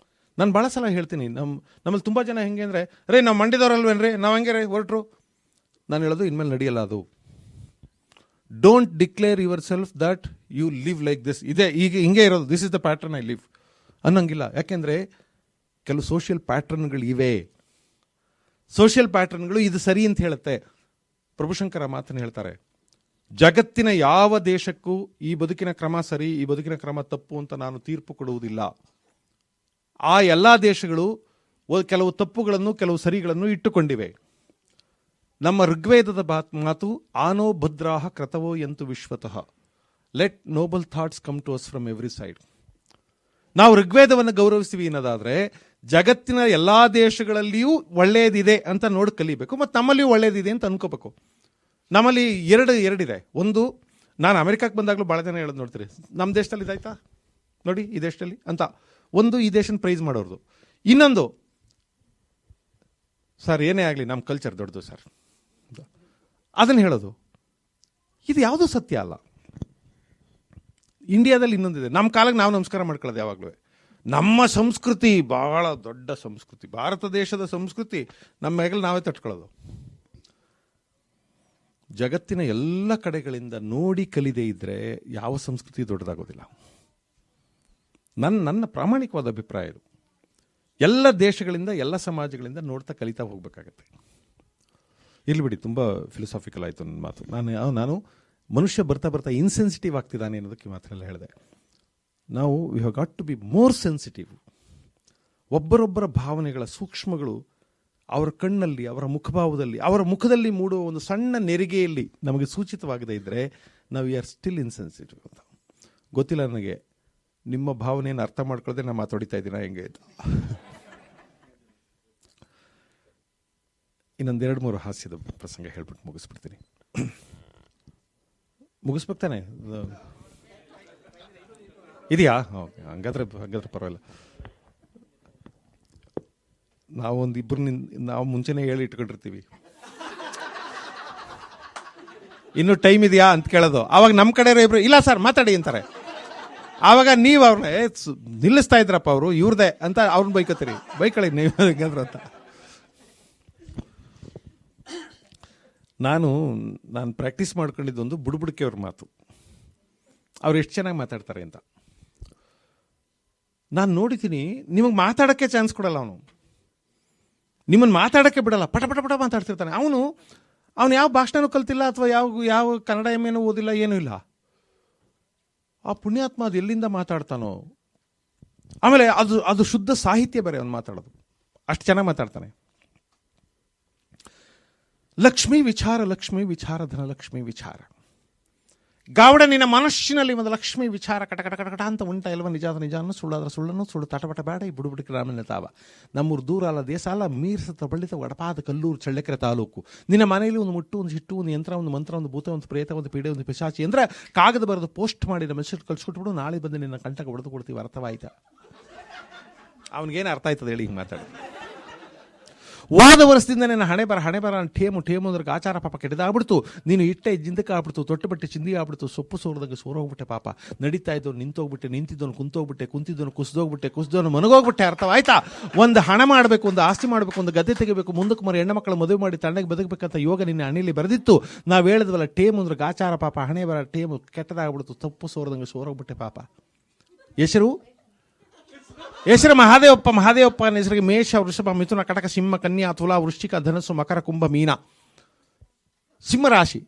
ನಾನು ಭಾಳ ಸಲ ಹೇಳ್ತೀನಿ, ನಮ್ಮಲ್ಲಿ ತುಂಬ ಜನ ಹೆಂಗೆ ಅಂದರೆ, ನಾವು ಮಂಡ್ಯದವ್ರಲ್ವೇನ್ರಿ, ನಾವು ಹಂಗೆ ರೀ ಹೊರಟ್ರು. ನಾನು ಹೇಳೋದು ಇನ್ಮೇಲೆ ನಡೆಯಲ್ಲ ಅದು. Don't declare yourself that you live like this, ಇದೇ ಈಗ ಹಿಂಗೆ ಇರೋದು, this is the pattern I live ಅನ್ನಂಗಿಲ್ಲ. ಯಾಕೆಂದರೆ ಕೆಲವು ಸೋಷಿಯಲ್ ಪ್ಯಾಟ್ರನ್ಗಳು ಇವೆ. ಸೋಷಿಯಲ್ ಪ್ಯಾಟ್ರನ್ಗಳು ಇದು ಸರಿ ಅಂತ ಹೇಳುತ್ತೆ. ಪ್ರಭುಶಂಕರ ಮಾತನ್ನು ಹೇಳ್ತಾರೆ, ಜಗತ್ತಿನ ಯಾವ ದೇಶಕ್ಕೂ ಈ ಬದುಕಿನ ಕ್ರಮ ಸರಿ, ಈ ಬದುಕಿನ ಕ್ರಮ ತಪ್ಪು ಅಂತ ನಾನು ತೀರ್ಪು ಕೊಡುವುದಿಲ್ಲ. ಆ ಎಲ್ಲ ದೇಶಗಳು ಕೆಲವು ತಪ್ಪುಗಳನ್ನು ಕೆಲವು ಸರಿಗಳನ್ನು ಇಟ್ಟುಕೊಂಡಿವೆ. ನಮ್ಮ ಋಗ್ವೇದದ ಮಾತು, ಆನೋ ಭದ್ರಾಹ ಕ್ರತವೋ ಎಂತು ವಿಶ್ವತಃ, let noble thoughts come to us from every side. ನಾವು ಋಗ್ವೇದವನ್ನು ಗೌರವಿಸ್ತೀವಿ ಅನ್ನೋದಾದರೆ ಜಗತ್ತಿನ ಎಲ್ಲ ದೇಶಗಳಲ್ಲಿಯೂ ಒಳ್ಳೆಯದಿದೆ ಅಂತ ನೋಡಿ ಕಲಿಬೇಕು, ಮತ್ತು ನಮ್ಮಲ್ಲಿಯೂ ಒಳ್ಳೆಯದಿದೆ ಅಂತ ಅನ್ಕೋಬೇಕು. ನಮ್ಮಲ್ಲಿ ಎರಡಿದೆ. ಒಂದು, ನಾನು ಅಮೆರಿಕಕ್ಕೆ ಬಂದಾಗಲೂ ಭಾಳ ಜನ ಹೇಳೋದು ನೋಡ್ತೀರಿ, ನಮ್ಮ ದೇಶದಲ್ಲಿ ಇದಾಯ್ತಾ ನೋಡಿ ಈ ದೇಶದಲ್ಲಿ ಅಂತ. ಒಂದು, ಈ ದೇಶನ ಪ್ರೈಸ್ ಮಾಡೋರ್ದು. ಇನ್ನೊಂದು, ಸರ್ ಏನೇ ಆಗಲಿ ನಮ್ಮ ಕಲ್ಚರ್ ದೊಡ್ಡದು ಸರ್, ಅದನ್ನು ಹೇಳೋದು. ಇದು ಯಾವುದೂ ಸತ್ಯ ಅಲ್ಲ. ಇಂಡಿಯಾದಲ್ಲಿ ಇನ್ನೊಂದಿದೆ, ನಮ್ಮ ಕಾಲಕ್ಕೆ ನಾವು ನಮಸ್ಕಾರ ಮಾಡ್ಕೊಳ್ಳೋದು ಯಾವಾಗಲೂ. ನಮ್ಮ ಸಂಸ್ಕೃತಿ ಬಹಳ ದೊಡ್ಡ ಸಂಸ್ಕೃತಿ, ಭಾರತ ದೇಶದ ಸಂಸ್ಕೃತಿ ನಮ್ಮ ಮೇಲೆ ನಾವೇ ತಟ್ಕೊಳ್ಳೋದು. ಜಗತ್ತಿನ ಎಲ್ಲ ಕಡೆಗಳಿಂದ ನೋಡಿ ಕಲಿದೇ ಇದ್ದರೆ ಯಾವ ಸಂಸ್ಕೃತಿ ದೊಡ್ಡದಾಗೋದಿಲ್ಲ. ನನ್ನ ಪ್ರಾಮಾಣಿಕವಾದ ಅಭಿಪ್ರಾಯ ಇದು. ಎಲ್ಲ ದೇಶಗಳಿಂದ ಎಲ್ಲ ಸಮಾಜಗಳಿಂದ ನೋಡ್ತಾ ಕಲಿತಾ ಹೋಗ್ಬೇಕಾಗತ್ತೆ. ಇಲ್ಲಿ ಬಿಡಿ, ತುಂಬ ಫಿಲಸಾಫಿಕಲ್ ಆಯಿತು ನನ್ನ ಮಾತು. ನಾನು ಮನುಷ್ಯ ಬರ್ತಾ ಬರ್ತಾ ಇನ್ಸೆನ್ಸಿಟಿವ್ ಆಗ್ತಿದ್ದಾನೆ ಅನ್ನೋದಕ್ಕೆ ಮಾತ್ರ ಹೇಳಿದೆ. ನಾವು we have got to be more sensitive. ಒಬ್ಬರೊಬ್ಬರ ಭಾವನೆಗಳ ಸೂಕ್ಷ್ಮಗಳು ಅವರ ಕಣ್ಣಲ್ಲಿ, ಅವರ ಮುಖಭಾವದಲ್ಲಿ, ಅವರ ಮುಖದಲ್ಲಿ ಮೂಡುವ ಒಂದು ಸಣ್ಣ ನೆರಿಗೆಯಲ್ಲಿ ನಮಗೆ ಸೂಚಿತವಾಗದೇ ಇದ್ದರೆ ನಾವು ವಿ ಆರ್ ಸ್ಟಿಲ್ ಇನ್ಸೆನ್ಸಿಟಿವ್ ಅಂತ. ಗೊತ್ತಿಲ್ಲ ನನಗೆ ನಿಮ್ಮ ಭಾವನೆಯನ್ನು ಅರ್ಥ ಮಾಡ್ಕೊಳ್ಳದೆ ನಾನು ಮಾತಾಡ್ತಾ ಇದ್ದೀನ ಹೆಂಗೆ ಅಂತ. ಇನ್ನೊಂದು 2-3 ಹಾಸ್ಯದ ಪ್ರಸಂಗ ಹೇಳ್ಬಿಟ್ಟು ಮುಗಿಸ್ಬಿಡ್ತೀನಿ. ಮುಗಿಸ್ಬೇಕು ತಾನೆ? ಇದೆಯಾ? ಓಕೆ, ಹಂಗಾದ್ರೆ ಪರವಾಗಿಲ್ಲ. ನಾವು ಮುಂಚೆನೇ ಹೇಳಿ ಇಟ್ಕೊಂಡಿರ್ತೀವಿ, ಇನ್ನು ಟೈಮ್ ಇದೆಯಾ ಅಂತ ಕೇಳೋದು. ಆವಾಗ ನಮ್ಮ ಕಡೆ ಇಬ್ರು ಇಲ್ಲ ಸರ್ ಮಾತಾಡಿ ಅಂತಾರೆ. ಆವಾಗ ನೀವು ಅವ್ರನ್ನ ನಿಲ್ಲಿಸ್ತಾ ಇದ್ರಪ್ಪ ಅವರು ಇವ್ರದೇ ಅಂತ ಅವ್ರನ್ನ ಬೈಕತ್ತೀರಿ. ಬೈಕಳಿ ನೀವು ಹೆಂಗಂದ್ರು ಅಂತ. ನಾನು ಪ್ರಾಕ್ಟೀಸ್ ಮಾಡ್ಕೊಂಡಿದ್ದೊಂದು ಬುಡ್ಬುಡಿಕೆ ಅವ್ರ ಮಾತು. ಅವ್ರು ಎಷ್ಟು ಚೆನ್ನಾಗಿ ಮಾತಾಡ್ತಾರೆ ಅಂತ ನಾನು ನೋಡಿದ್ದೀನಿ. ನಿಮಗೆ ಮಾತಾಡೋಕ್ಕೆ ಚಾನ್ಸ್ ಕೊಡಲ್ಲ ಅವನು, ನಿಮ್ಮನ್ನು ಮಾತಾಡೋಕ್ಕೆ ಬಿಡಲ್ಲ, ಪಟ ಪಟ ಪಟ ಮಾತಾಡ್ತಿರ್ತಾನೆ. ಅವನು ಯಾವ ಭಾಷಣನೂ ಕಲ್ತಿಲ್ಲ, ಅಥವಾ ಯಾವ ಕನ್ನಡ ಎಮ್ಮೆನೂ ಓದಿಲ್ಲ, ಏನೂ ಇಲ್ಲ. ಆ ಪುಣ್ಯಾತ್ಮ ಅದು ಎಲ್ಲಿಂದ ಮಾತಾಡ್ತಾನೋ. ಆಮೇಲೆ ಅದು ಶುದ್ಧ ಸಾಹಿತ್ಯ ಬೇರೆ ಅವನು ಮಾತಾಡೋದು, ಅಷ್ಟು ಚೆನ್ನಾಗಿ ಮಾತಾಡ್ತಾನೆ. ಲಕ್ಷ್ಮೀ ವಿಚಾರ, ಲಕ್ಷ್ಮೀ ವಿಚಾರ, ಧನಲಕ್ಷ್ಮೀ ವಿಚಾರ. ಗಾವಡ ನಿನ್ನ ಮನಸ್ಸಿನಲ್ಲಿ ಒಂದು ಲಕ್ಷ್ಮೀ ವಿಚಾರ ಕಟ ಕಟ ಕಟ ಕಟ ಅಂತ ಉಂಟ ಇಲ್ವ? ನಿಜಾದ ನಿಜಾನು, ಸುಳ್ಳಾದ್ರ ಸುಳ್ಳನ್ನು, ಸುಳ್ಳು ತಟಪಟ ಬೇಡ ಈ ಬುಡುಬುಡಿಕೆ ರಾಮನ ತಾವ. ನಮ್ಮೂರು ದೂರ ಅಲ್ಲ, ದೇಶ ಅಲ್ಲ, ಮೀರ್ಸತ ಬಳ್ಳಿತ ಒಡಪಾದ ಕಲ್ಲೂರು ಚಳ್ಳಕೆರೆ ತಾಲೂಕು. ನಿನ್ನ ಮನೆಯಲ್ಲಿ ಒಂದು ಮುಟ್ಟು, ಒಂದು ಹಿಟ್ಟು, ಒಂದು ಯಂತ್ರ, ಒಂದು ಮಂತ್ರ, ಒಂದು ಭೂತ, ಒಂದು ಪ್ರೇತ, ಒಂದು ಪೀಡೆ, ಒಂದು ಪಿಶಾಚಿ ಅಂದ್ರೆ ಕಾಗದ ಬರೆದು ಪೋಸ್ಟ್ ಮಾಡಿ ನಮ್ಮ ಮೆಸೇಜ್ ಕಳ್ಸಿಕೊಟ್ಬಿಡು, ನಾಳೆ ಬಂದು ನಿನ್ನ ಕಂಟಕ್ಕೆ ಹೊಡೆದು ಕೊಡ್ತೀವಿ. ಅರ್ಥವಾಯ್ತಾ? ಅವನಿಗೇನು ಅರ್ಥ ಆಯ್ತದೆ ಹೇಳಿ ಹಿಂಗೆ ಮಾತಾಡಿ. ವಾದ ವರ್ಷದಿಂದ ನನ್ನ ಹಣೆ ಬರ ಠೇಮು ಅಂದ್ರೆ ಆಚಾರ ಪಾಪ ಕೆಟ್ಟದಾಗ್ಬಿಡ್ತು. ನೀನು ಇಟ್ಟೆ ಜಿಂದಕ್ಕೆ ಆಗ್ಬಿಡ್ತು, ತೊಟ್ಟು ಬಟ್ಟೆ ಚಿಂದಿ ಆಗ್ಬಿಡ್ತು, ಸೊಪ್ಪು ಸೋರದಾಗ ಸೋರೋಗ್ಬಿಟ್ಟೆ ಪಾಪ. ನಡೀತಾ ಇದ್ದವನು ನಿಂತೋಗ್ಬಿಟ್ಟೆ, ನಿಂತಿದ್ದವನು ಕುಂತೋಗ್ಬಿಟ್ಟೆ, ಕುಸಿದವನು ಮನಗೋಗ್ಬಿಟ್ಟೆ. ಅರ್ಥವಾಯ್ತಾ? ಒಂದು ಹಣ ಮಾಡಬೇಕು, ಒಂದು ಆಸ್ತಿ ಮಾಡಬೇಕು, ಒಂದು ಗದ್ದೆ ತೆಗಿಬೇಕು, ಮುಂದಕ್ಕೆ ಮರ ಹೆಣ್ಣು ಮಕ್ಕಳು ಮದುವೆ ಮಾಡಿ ತಣ್ಣಗೆ ಬದುಕಬೇಕಂತ ಯೋಗ ನಿನ್ನ ಹಣೆಯಲ್ಲಿ ಬರೆದಿತ್ತು. ನಾವು ಹೇಳಿದ್ವಲ್ಲ, ಟೇಮು ಅಂದ್ರೆ ಗಾಚಾರ ಪಾಪ, ಹಣೆ ಬರ ಟೇಮು ಕೆಟ್ಟದಾಗ್ಬಿಡ್ತು, ಸೊಪ್ಪು ಸೋರದಂಗೆ ಸೋರೋಗ್ಬಿಟ್ಟೆ ಪಾಪ. ಹೆಸರು ಮಹಾದೇವಪ್ಪ ಅನ್ನೋ ಹೆಸರಿಗೆ ಮೇಷ, ವೃಷಭ, ಮಿಥುನ, ಕಟಕ, ಸಿಂಹ, ಕನ್ಯಾ, ತುಲಾ, ವೃಶ್ಚಿಕ, ಧನಸ್ಸು, ಮಕರ, ಕುಂಭ, ಮೀನ, ಸಿಂಹರಾಶಿ.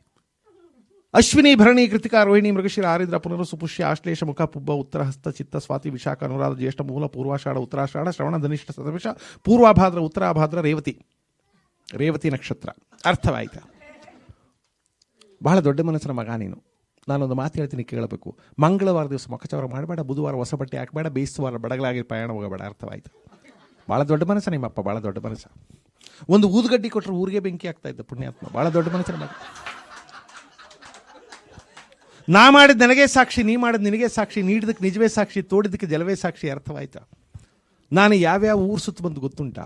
ಅಶ್ವಿನಿ, ಭರಣಿ, ಕೃತಿಕಾ, ರೋಹಿಣಿ, ಮೃಗಶಿರ, ಆರಿದ್ರ, ಪುನರಸು, ಪುಷ್ಯ, ಆಶ್ಲೇಷ, ಮುಖ, ಪುಬ್ಬ, ಉತ್ತರ, ಹಸ್ತ, ಚಿತ್ತ, ಸ್ವಾತಿ, ವಿಶಾಖ, ಅನುರಾಧ, ಜ್ಯೇಷ್ಠ, ಮೂಲ, ಪೂರ್ವಾಷಾಢ, ಉತ್ತರಾಷಾಢ, ಶ್ರವಣ, ಧನಿಷ್ಠ, ಶತಭಿಷ, ಪೂರ್ವಾಭಾದ್ರ, ಉತ್ತರಾಭಾದ್ರ, ರೇವತಿ ನಕ್ಷತ್ರ. ಅರ್ಥವಾಯ್ತಾ? ಬಹಳ ದೊಡ್ಡ ಮನಸ್ಸಿನ ಮಗ ನೀನು. ನಾನೊಂದು ಮಾತು ಹೇಳ್ತೀನಿ, ಕೇಳಬೇಕು. ಮಂಗಳವಾರ ದಿವಸ ಮೊಕ್ಕಚವರ ಮಾಡಬೇಡ, ಬುಧವಾರ ಹೊಸ ಬಟ್ಟೆ ಹಾಕಬೇಡ, ಬೇಯಿಸುವಾರ ಬಡಗಳಾಗಿ ಪ್ರಯಾಣ ಹೋಗಬೇಡ. ಅರ್ಥವಾಯ್ತು? ಭಾಳ ದೊಡ್ಡ ಮನಸ್ಸ ನಿಮ್ಮಪ್ಪ, ಭಾಳ ದೊಡ್ಡ ಮನಸ್ಸ. ಒಂದು ಊದುಗಡ್ಡಿ ಕೊಟ್ಟರೆ ಊರಿಗೆ ಬೆಂಕಿ ಆಗ್ತಾ ಇದ್ದ ಪುಣ್ಯಾತ್ಮ. ಭಾಳ ದೊಡ್ಡ ಮನಸ್ಸಿನ ಮಗ. ನಾ ಮಾಡಿದ ನನಗೆ ಸಾಕ್ಷಿ, ನೀ ಮಾಡಿದ ನಿನಗೆ ಸಾಕ್ಷಿ, ನೀಡಿದಕ್ಕೆ ನಿಜವೇ ಸಾಕ್ಷಿ, ತೋಡಿದಕ್ಕೆ ಜಲವೇ ಸಾಕ್ಷಿ. ಅರ್ಥವಾಯ್ತಾ? ನಾನು ಯಾವ್ಯಾವ ಊರು ಸುತ್ತ ಬಂದು ಗೊತ್ತುಂಟ?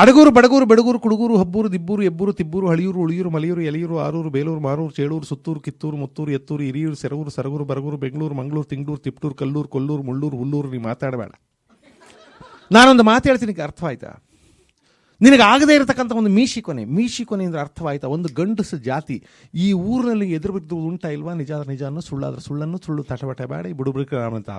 ಅಡಗೂರು ಬಡಗೂರು ಬೆಡಗೂರು ಕುಡುಗೂರು ಹಬ್ಬೂರು ದಿಬ್ಬೂರು ಎಬ್ಬೂರು ತಿಬ್ಬೂರು ಹಳಿಯೂರು ಉಳಿಯೂರು ಮಲಿಯೂರು ಎಲಿಯೂರು ಆರೂರು ಬೇಲೂರು ಮಾರೂರು ಚೇಳೂರು ಸುತ್ತೂರು ಕಿತ್ತೂರು ಮುತ್ತೂರು ಎತ್ತೂರು ಹಿರಿಯೂರು ಸೆರಗೂರು ಸರಗೂರು ಬರಗೂರು ಬೆಂಗಳೂರು ಮಂಗಳೂರು ತಿಂಗಳೂರು ತಿಪ್ಟೂರು ಕಲ್ಲೂರು ಕೊಲ್ಲೂರು ಮುಳ್ಳೂರು ಹುಲ್ಲೂರು ನೀವು ಮಾತಾಡಬೇಡ. ನಾನೊಂದು ಮಾತು ಹೇಳ್ತೀನಿ, ಅರ್ಥವಾಯ್ತಾ? ನಿನಗೆ ಆಗದೇ ಇರತಕ್ಕಂಥ ಒಂದು ಮೀಶಿಕೊನೆ ಅಂದರೆ ಅರ್ಥವಾಯ್ತಾ? ಒಂದು ಗಂಡಸು ಜಾತಿ ಈ ಊರಿನಲ್ಲಿ ಎದುರು ಬಿದ್ದು ಉಂಟಾ ಇಲ್ವಾ? ನಿಜ ನಿಜಾನು, ಸುಳ್ಳಾದ್ರೆ ಸುಳ್ಳನ್ನು, ಸುಳ್ಳು ತಟಬಟೆ ಬೇಡ. ಈ ಬುಡುಬುಡುಕ ಅಂತ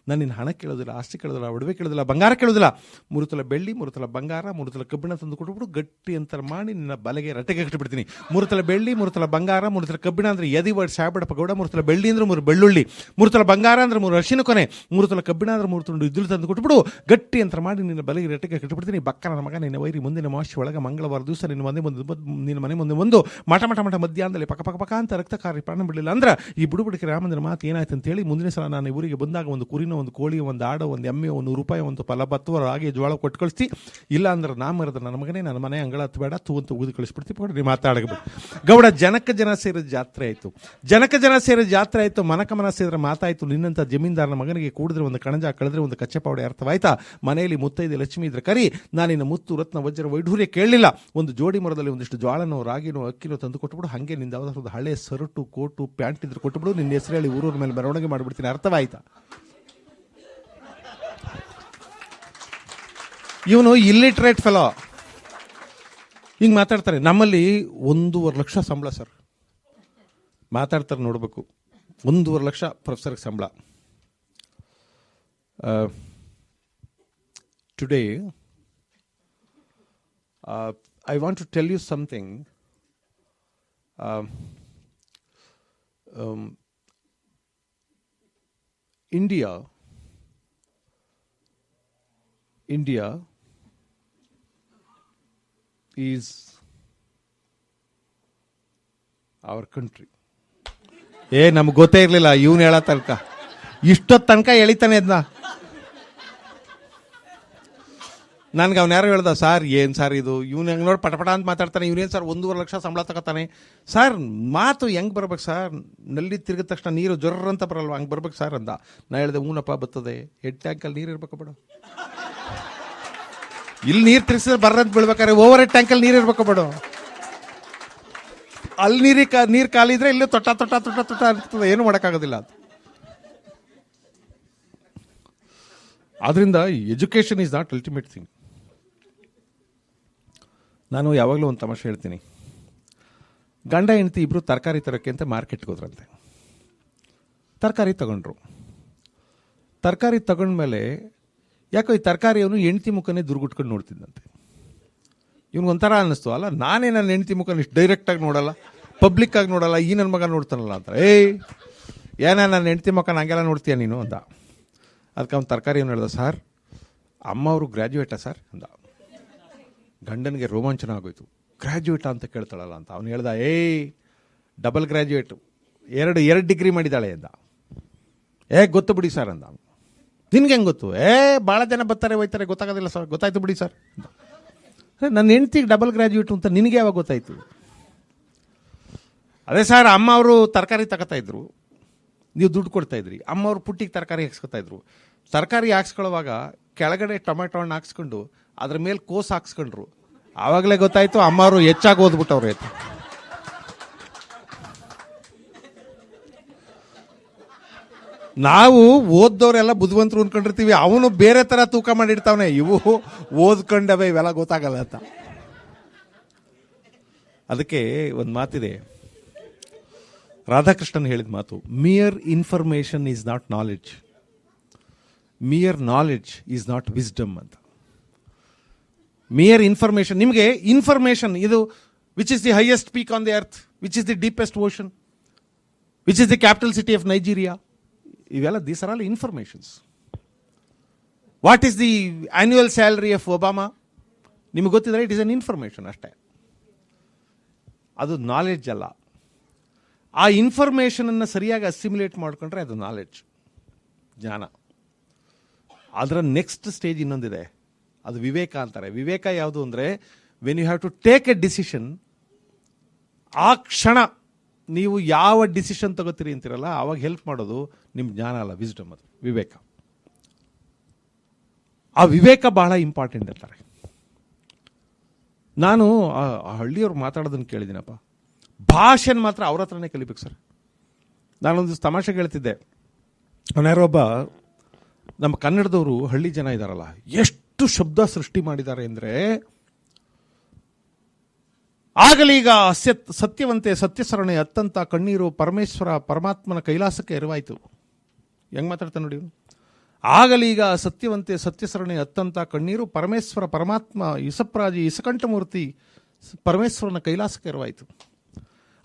ನಾನು ನಿನ್ನ ಹಣ ಕೇಳೋದಿಲ್ಲ, ಆಸ್ತಿ ಕೇಳೋದಿಲ್ಲ, ಒಡವೆ ಕೇಳೋದಿಲ್ಲ, ಬಂಗಾರ ಕೇಳೋದಿಲ್ಲ. ಮುರುತಲ ಬೆಳ್ಳಿ, ಮುರುತಲ ಬಂಗಾರ, ಮುರುತಲ ಕಬ್ಬಿಣ ತಂದು ಕೊಟ್ಬಿಟ್ಟು ಗಟ್ಟಿ ಅಂತ ಮಾಡಿ ನಿನ್ನ ಬಲೆಗೆ ರಟ್ಟೆಗೆ ಕಟ್ಟಿಬಿಡ್ತೀನಿ. ಮುರುತಲ ಬೆಳ್ಳಿ, ಮುರುತಲ ಬಂಗಾರ, ಮುರುತಲ ಕಬ್ಬಿಣ ಅಂದರೆ ಎದಿ ವರ್ಡ್ ಸಾಬಿಡಪ್ಪ ಗೌಡ. ಮುರುತಲ ಬೆಳ್ಳಿ ಅಂದ್ರೆ 3 ಬೆಳ್ಳುಳ್ಳಿ, ಮುರುತಲ ಬಂಗಾರ ಅಂದ್ರೆ 3 ಅರಿಶಿನ ಕೊನೆ, ಮುರುತಲ ಕಬ್ಬಿಣ ಅಂದ್ರೆ 3 ತುಂಡು ಇದ್ದಿಲು ತಂದು ಕೊಟ್ಬಿಡು ಗಟ್ಟಿ ಅಂತ ಮಾಡಿ ನಿನ್ನ ಬಲೆಗೆ ರಟ್ಟೆಗೆ ಕಟ್ಟಿಬಿಡ್ತೀನಿ. ಬಕ್ಕನ ಮಗ ನಿನ್ನ ವೈರಿ ಮುಂದಿನ ಮಾಸಿ ಒಳಗೆ ಮಂಗಳವಾರ ದಿವಸ ನಿನ್ನ ಮನೆ ಮುಂದೆ ಒಂದು ಮಠ ಮಧ್ಯಾಹ್ನದಲ್ಲಿ ಪಕ್ಕ ಅಂತ ರಕ್ತಕಾರಿ ಪ್ರಾಣ ಬಿಡಲಿಲ್ಲ ಅಂದ್ರೆ ಈ ಬುಡುಬುಡಿಕೆ ರಾಮಂದ್ರ ಮಾತು ಏನಾಯ್ತು ಅಂತೇಳಿ ಮುಂದಿನ ಸಲ ನಾನು ಊರಿಗೆ ಬಂದಾಗ ಒಂದು ಕುರಿನೋ, ಒಂದು ಕೋಳಿಯೋ, ಒಂದು ಆಡೋ, ಒಂದು ಎಮ್ಮೆ, ₹100 ಒಂದು ಫಲಬತ್ತುವ ಹಾಗೆ ಜೋಳ ಕೊಟ್ಟು ಕಳಿಸ್ತಿ. ಇಲ್ಲ ಅಂದ್ರೆ ಮರದ ನನ್ನ ಮಗನೇ ನನ್ನ ಮನೆ ಅಂಗಳ ಹತ್ತಬೇಡ ತೂ ಅಂತ ಉಗಿದು ಕಳಿಸ್ಬಿಡ್ತಿ. ನೀವು ಮಾತಾಡಬೇಕು ಗೌಡ. ಜನಕ್ಕೆ ಜನ ಸೇರಿದ ಜಾತ್ರೆ ಆಯಿತು, ಮನ ಸೇರಿದ್ರೆ ಮಾತಾಯಿತು. ನಿನ್ನಂಥ ಜಮೀನ್ದಾರನ ಮಗನಿಗೆ ಕೂಡಿದ್ರೆ ಒಂದು ಕಣಜ, ಕಳೆದ್ರೆ ಒಂದು ಕಚ್ಚೆಪಾವಡೆ. ಅರ್ಥವಾಯ್ತಾ? ಮನೆಯಲ್ಲಿ ಮುತ್ತೈದೆ ಲಕ್ಷ್ಮಿ ಇದ್ರೆ ಕರಿ, ನಾನಿನ್ನ ಮುತ್ತು ರತ್ನ ವಜ್ರ ವೈಢೂರ್ಯ ಕೇಳಲಿಲ್ಲ. ಒಂದು ಜೋಡಿ ಮರದಲ್ಲಿ ಒಂದಿಷ್ಟು ಜ್ವಾಳನೋ, ರಾಗಿನೋ, ಅಕ್ಕಿನೋ ತಂದು ಕೊಟ್ಬಿಡು. ಹಾಗೆ ನಿಂದ ಯಾವುದಾದ್ರು ಹಳೆ ಸರಟು, ಕೋಟು, ಪ್ಯಾಂಟ್ ಇದ್ರೆ ಕೊಟ್ಬಿಡು. ನಿನ್ನ ಹೆಸರು ಹೇಳಿ ಊರೂರ ಮೇಲೆ ಮೆರವಣಿಗೆ ಮಾಡಿಬಿಡ್ತೀನಿ. ಅರ್ಥವಾಯ್ತಾ? ಇವನು ಇಲ್ಲಿಟ್ರೇಟ್ ಫೆಲೋ ಹಿಂಗೆ ಮಾತಾಡ್ತಾರೆ. ನಮ್ಮಲ್ಲಿ 1.5 ಲಕ್ಷ ಸಂಬಳ ಸರ್ ಮಾತಾಡ್ತಾರೆ, ನೋಡಬೇಕು. 1.5 ಲಕ್ಷ ಪ್ರೊಫೆಸರ್ಗೆ ಸಂಬಳ. Today I want to tell you something. India is our country. ನಮ್ಗೆ ಗೊತ್ತೇ ಇರಲಿಲ್ಲ ಇವನು ಹೇಳೋ ತನಕ. ಇಷ್ಟೊತ್ತು ತನಕ ಎಳಿತಾನೆ ಇದನ್ನ. ನನಗೆ ಅವ್ನು ಯಾರು ಹೇಳ್ದ, ಸರ್ ಏನು ಸರ್ ಇದು, ಇವ್ನು ಹೆಂಗೆ ನೋಡಿ ಪಟಪಟ ಅಂತ ಮಾತಾಡ್ತಾನೆ, ಇವನೇನು ಸರ್ 1.5 ಲಕ್ಷ ಸಂಬಳ ತಗೋತಾನೆ. ಸರ್ ಮಾತು ಹೆಂಗೆ ಬರ್ಬೇಕು ಸರ್? ನಲ್ಲಿ ತಿರುಗಿದ ತಕ್ಷಣ ನೀರು ಜೊರ್ರ ಅಂತ ಬರಲ್ವ, ಹಂಗೆ ಬರ್ಬೇಕು ಸರ್ ಅಂದ. ನಾ ಹೇಳಿದೆ, ಹೂನಪ್ಪ ಬರ್ತದೆ, ಹೆಡ್ ಟ್ಯಾಂಕಲ್ಲಿ ನೀರು ಇರ್ಬೇಕು ಬೇಡ. ಇಲ್ಲಿ ನೀರು ತಿರ್ಸಿದ್ರೆ ಬರ್ರಂತ ಬೀಳ್ಬೇಕಾದ್ರೆ ಓವರ್ ಹೆಡ್ ಟ್ಯಾಂಕಲ್ಲಿ ನೀರು ಇರ್ಬೇಕು ಬೇಡ. ಅಲ್ಲಿ ನೀರು ಖಾಲಿ ಇದ್ರೆ ಇಲ್ಲೂ ತೊಟ್ಟ ಇರ್ತದೆ, ಏನು ಮಾಡೋಕ್ಕಾಗೋದಿಲ್ಲ ಅದು. ಆದ್ರಿಂದ education is not ultimate thing. ನಾನು ಯಾವಾಗಲೂ ಒಂದು ತಮಾಷೆ ಹೇಳ್ತೀನಿ. ಗಂಡ ಹೆಂಡತಿ ಇಬ್ಬರು ತರಕಾರಿ ತರೋಕ್ಕೆ ಅಂತ ಮಾರ್ಕೆಟ್ಗೆ ಹೋದ್ರಂತೆ. ತರಕಾರಿ ತಗೊಂಡ್ರು. ತರಕಾರಿ ತಗೊಂಡ್ಮೇಲೆ ಯಾಕೋ ಈ ತರಕಾರಿಯವನು ಹೆಂಡತಿ ಮುಖನೇ ದುರ್ಗುಟ್ಕೊಂಡು ನೋಡ್ತಿದ್ದಂತೆ. ಇವನಿಗೊಂಥರ ಅನ್ನಿಸ್ತು, ಅಲ್ಲ ನಾನೇ ನನ್ನ ಹೆಂಡತಿ ಮುಖನ ಇಷ್ಟು ಡೈರೆಕ್ಟಾಗಿ ನೋಡಲ್ಲ, ಪಬ್ಲಿಕ್ಕಾಗಿ ನೋಡಲ್ಲ, ಈ ನನ್ನ ಮಗ ನೋಡ್ತಾನಲ್ಲ ಅಂತ. ನನ್ನ ಹೆಂಡತಿ ಮುಖನ ಹಂಗೆಲ್ಲ ನೋಡ್ತೀಯ ನೀನು ಅಂದ. ಅದಕ್ಕೆ ಅವ್ನು ತರಕಾರಿಯನ್ನು ಹೇಳ್ದ, ಸರ್ ಅಮ್ಮ ಅವರು ಗ್ರ್ಯಾಜುಯೇಟಾ ಸರ್ ಅಂದ. ಗಂಡನಿಗೆ ರೋಮಾಂಚನ ಆಗೋಯ್ತು. ಗ್ರ್ಯಾಜುಯೇಟಾ ಅಂತ ಕೇಳ್ತಾಳಲ್ಲ ಅಂತ. ಅವನು ಹೇಳ್ದ, ಡಬಲ್ ಗ್ರ್ಯಾಜುಯೇಟು, ಎರಡು ಡಿಗ್ರಿ ಮಾಡಿದ್ದಾಳೆ ಅಂದ. ಗೊತ್ತು ಬಿಡಿ ಸರ್ ಅಂದ. ನಿನ್ಗೆ ಹೆಂಗೆ ಗೊತ್ತು? ಭಾಳ ಜನ ಬರ್ತಾರೆ ಹೋಯ್ತಾರೆ, ಗೊತ್ತಾಗೋದಿಲ್ಲ ಸರ್. ಗೊತ್ತಾಯ್ತು ಬಿಡಿ ಸರ್. ನನ್ನ ಹೆಂಡ್ತಿಗೆ ಡಬಲ್ ಗ್ರ್ಯಾಜುಯೇಟು ಅಂತ ನಿನಗೆ ಯಾವಾಗ ಗೊತ್ತಾಯ್ತು? ಅದೇ ಸರ್, ಅಮ್ಮ ಅವರು ತರಕಾರಿ ತಗೋತಾ ಇದ್ರು, ನೀವು ದುಡ್ಡು ಕೊಡ್ತಾಯಿದ್ರಿ. ಅಮ್ಮವ್ರು ಪುಟ್ಟಿಗೆ ತರಕಾರಿ ಹಾಕ್ಸ್ಕೊತಾಯಿದ್ರು. ತರಕಾರಿ ಹಾಕ್ಸ್ಕೊಳ್ಳೋವಾಗ ಕೆಳಗಡೆ ಟೊಮೆಟೊ ಹಣ್ಣು ಹಾಕ್ಸ್ಕೊಂಡು ಅದ್ರ ಮೇಲೆ ಕೋಸು ಹಾಕ್ಸ್ಕೊಂಡ್ರು. ಆವಾಗಲೇ ಗೊತ್ತಾಯ್ತು ಅಮ್ಮವರು ಹೆಚ್ಚಾಗಿ ಓದ್ಬಿಟ್ಟವ್ರು. ನಾವು ಓದ್ದವ್ರೆಲ್ಲ ಬುದ್ಧಿವಂತರು ಅಂದ್ಕೊಂಡಿರ್ತೀವಿ, ಅವನು ಬೇರೆ ಥರ ತೂಕ ಮಾಡಿರ್ತಾವನೆ. ಇವು ಓದ್ಕೊಂಡವೆ, ಇವೆಲ್ಲ ಗೊತ್ತಾಗಲ್ಲ ಅಂತ. ಅದಕ್ಕೆ ಒಂದು ಮಾತಿದೆ, ರಾಧಾಕೃಷ್ಣನ್ ಹೇಳಿದ ಮಾತು, mere information is not knowledge, mere knowledge is not wisdom ಅಂತ. ಮಿಯರ್ ಇನ್ಫಾರ್ಮೇಶನ್, ನಿಮಗೆ ಇನ್ಫಾರ್ಮೇಶನ್ ಇದು which is the highest peak on the earth, which is the deepest ocean, which is the capital city of Nigeria, ಇವೆಲ್ಲ these are all informations. What is the annual salary of Obama, ನಿಮಗೆ ಗೊತ್ತಿದ್ರೆ ಇಟ್ ಈಸ್ ಅನ್ ಇನ್ಫಾರ್ಮೇಶನ್ ಅಷ್ಟೇ, ಅದು ನಾಲೆಡ್ಜ್ ಅಲ್ಲ. ಆ ಇನ್ಫಾರ್ಮೇಷನನ್ನು ಸರಿಯಾಗಿ ಅಸಿಮ್ಯುಲೇಟ್ ಮಾಡ್ಕೊಂಡ್ರೆ ಅದು ನಾಲೆಡ್ಜ್, ಜ್ಞಾನ. ಅದರ ನೆಕ್ಸ್ಟ್ ಸ್ಟೇಜ್ ಇನ್ನೊಂದಿದೆ, ಅದು ವಿವೇಕ ಅಂತಾರೆ. ವಿವೇಕ ಯಾವುದು ಅಂದರೆ, when you have to take a decision, ಆ ಕ್ಷಣ ನೀವು ಯಾವ ಡಿಸಿಷನ್ ತಗೋತೀರಿ ಅಂತೀರಲ್ಲ, ಆವಾಗ ಹೆಲ್ಪ್ ಮಾಡೋದು ನಿಮ್ಮ ಜ್ಞಾನ ಅಲ್ಲ, ವಿಸ್ಡಮ್, ಅದು ವಿವೇಕ. ಆ ವಿವೇಕ ಬಹಳ ಇಂಪಾರ್ಟೆಂಟ್ ಅಂತಾರೆ. ನಾನು ಆ ಹಳ್ಳಿಯವ್ರು ಮಾತಾಡೋದನ್ನು ಕೇಳಿದ್ದೀನಪ್ಪ. ಭಾಷೆನ ಮಾತ್ರ ಅವ್ರ ಹತ್ರನೇ ಕಲಿಬೇಕು ಸರ್. ನಾನೊಂದು ತಮಾಷೆಗೆ ಹೇಳ್ತಿದ್ದೆ, ಯಾರೋ ಒಬ್ಬ ನಮ್ಮ ಕನ್ನಡದವರು ಹಳ್ಳಿ ಜನ ಇದ್ದಾರಲ್ಲ, ಎಷ್ಟು ಶಬ್ದ ಸೃಷ್ಟಿ ಮಾಡಿದ್ದಾರೆ ಅಂದರೆ, ಆಗಲೀಗ ಸತ್ಯವಂತೆ ಸತ್ಯಸರಣೆ ಅತ್ತಂತ ಕಣ್ಣೀರು ಪರಮೇಶ್ವರ ಪರಮಾತ್ಮನ ಕೈಲಾಸಕ್ಕೆ ಎರವಾಯಿತು. ಹೆಂಗೆ ಮಾತಾಡ್ತಾನೆ ನೋಡಿ. ಆಗಲೀಗ ಸತ್ಯವಂತೆ ಸತ್ಯಸರಣೆ ಅತ್ತಂತ ಕಣ್ಣೀರು ಪರಮೇಶ್ವರ ಪರಮಾತ್ಮ ಇಸಪ್ರಾಜಿ ಇಸಕಂಠಮೂರ್ತಿ ಪರಮೇಶ್ವರನ ಕೈಲಾಸಕ್ಕೆ ಎರವಾಯಿತು.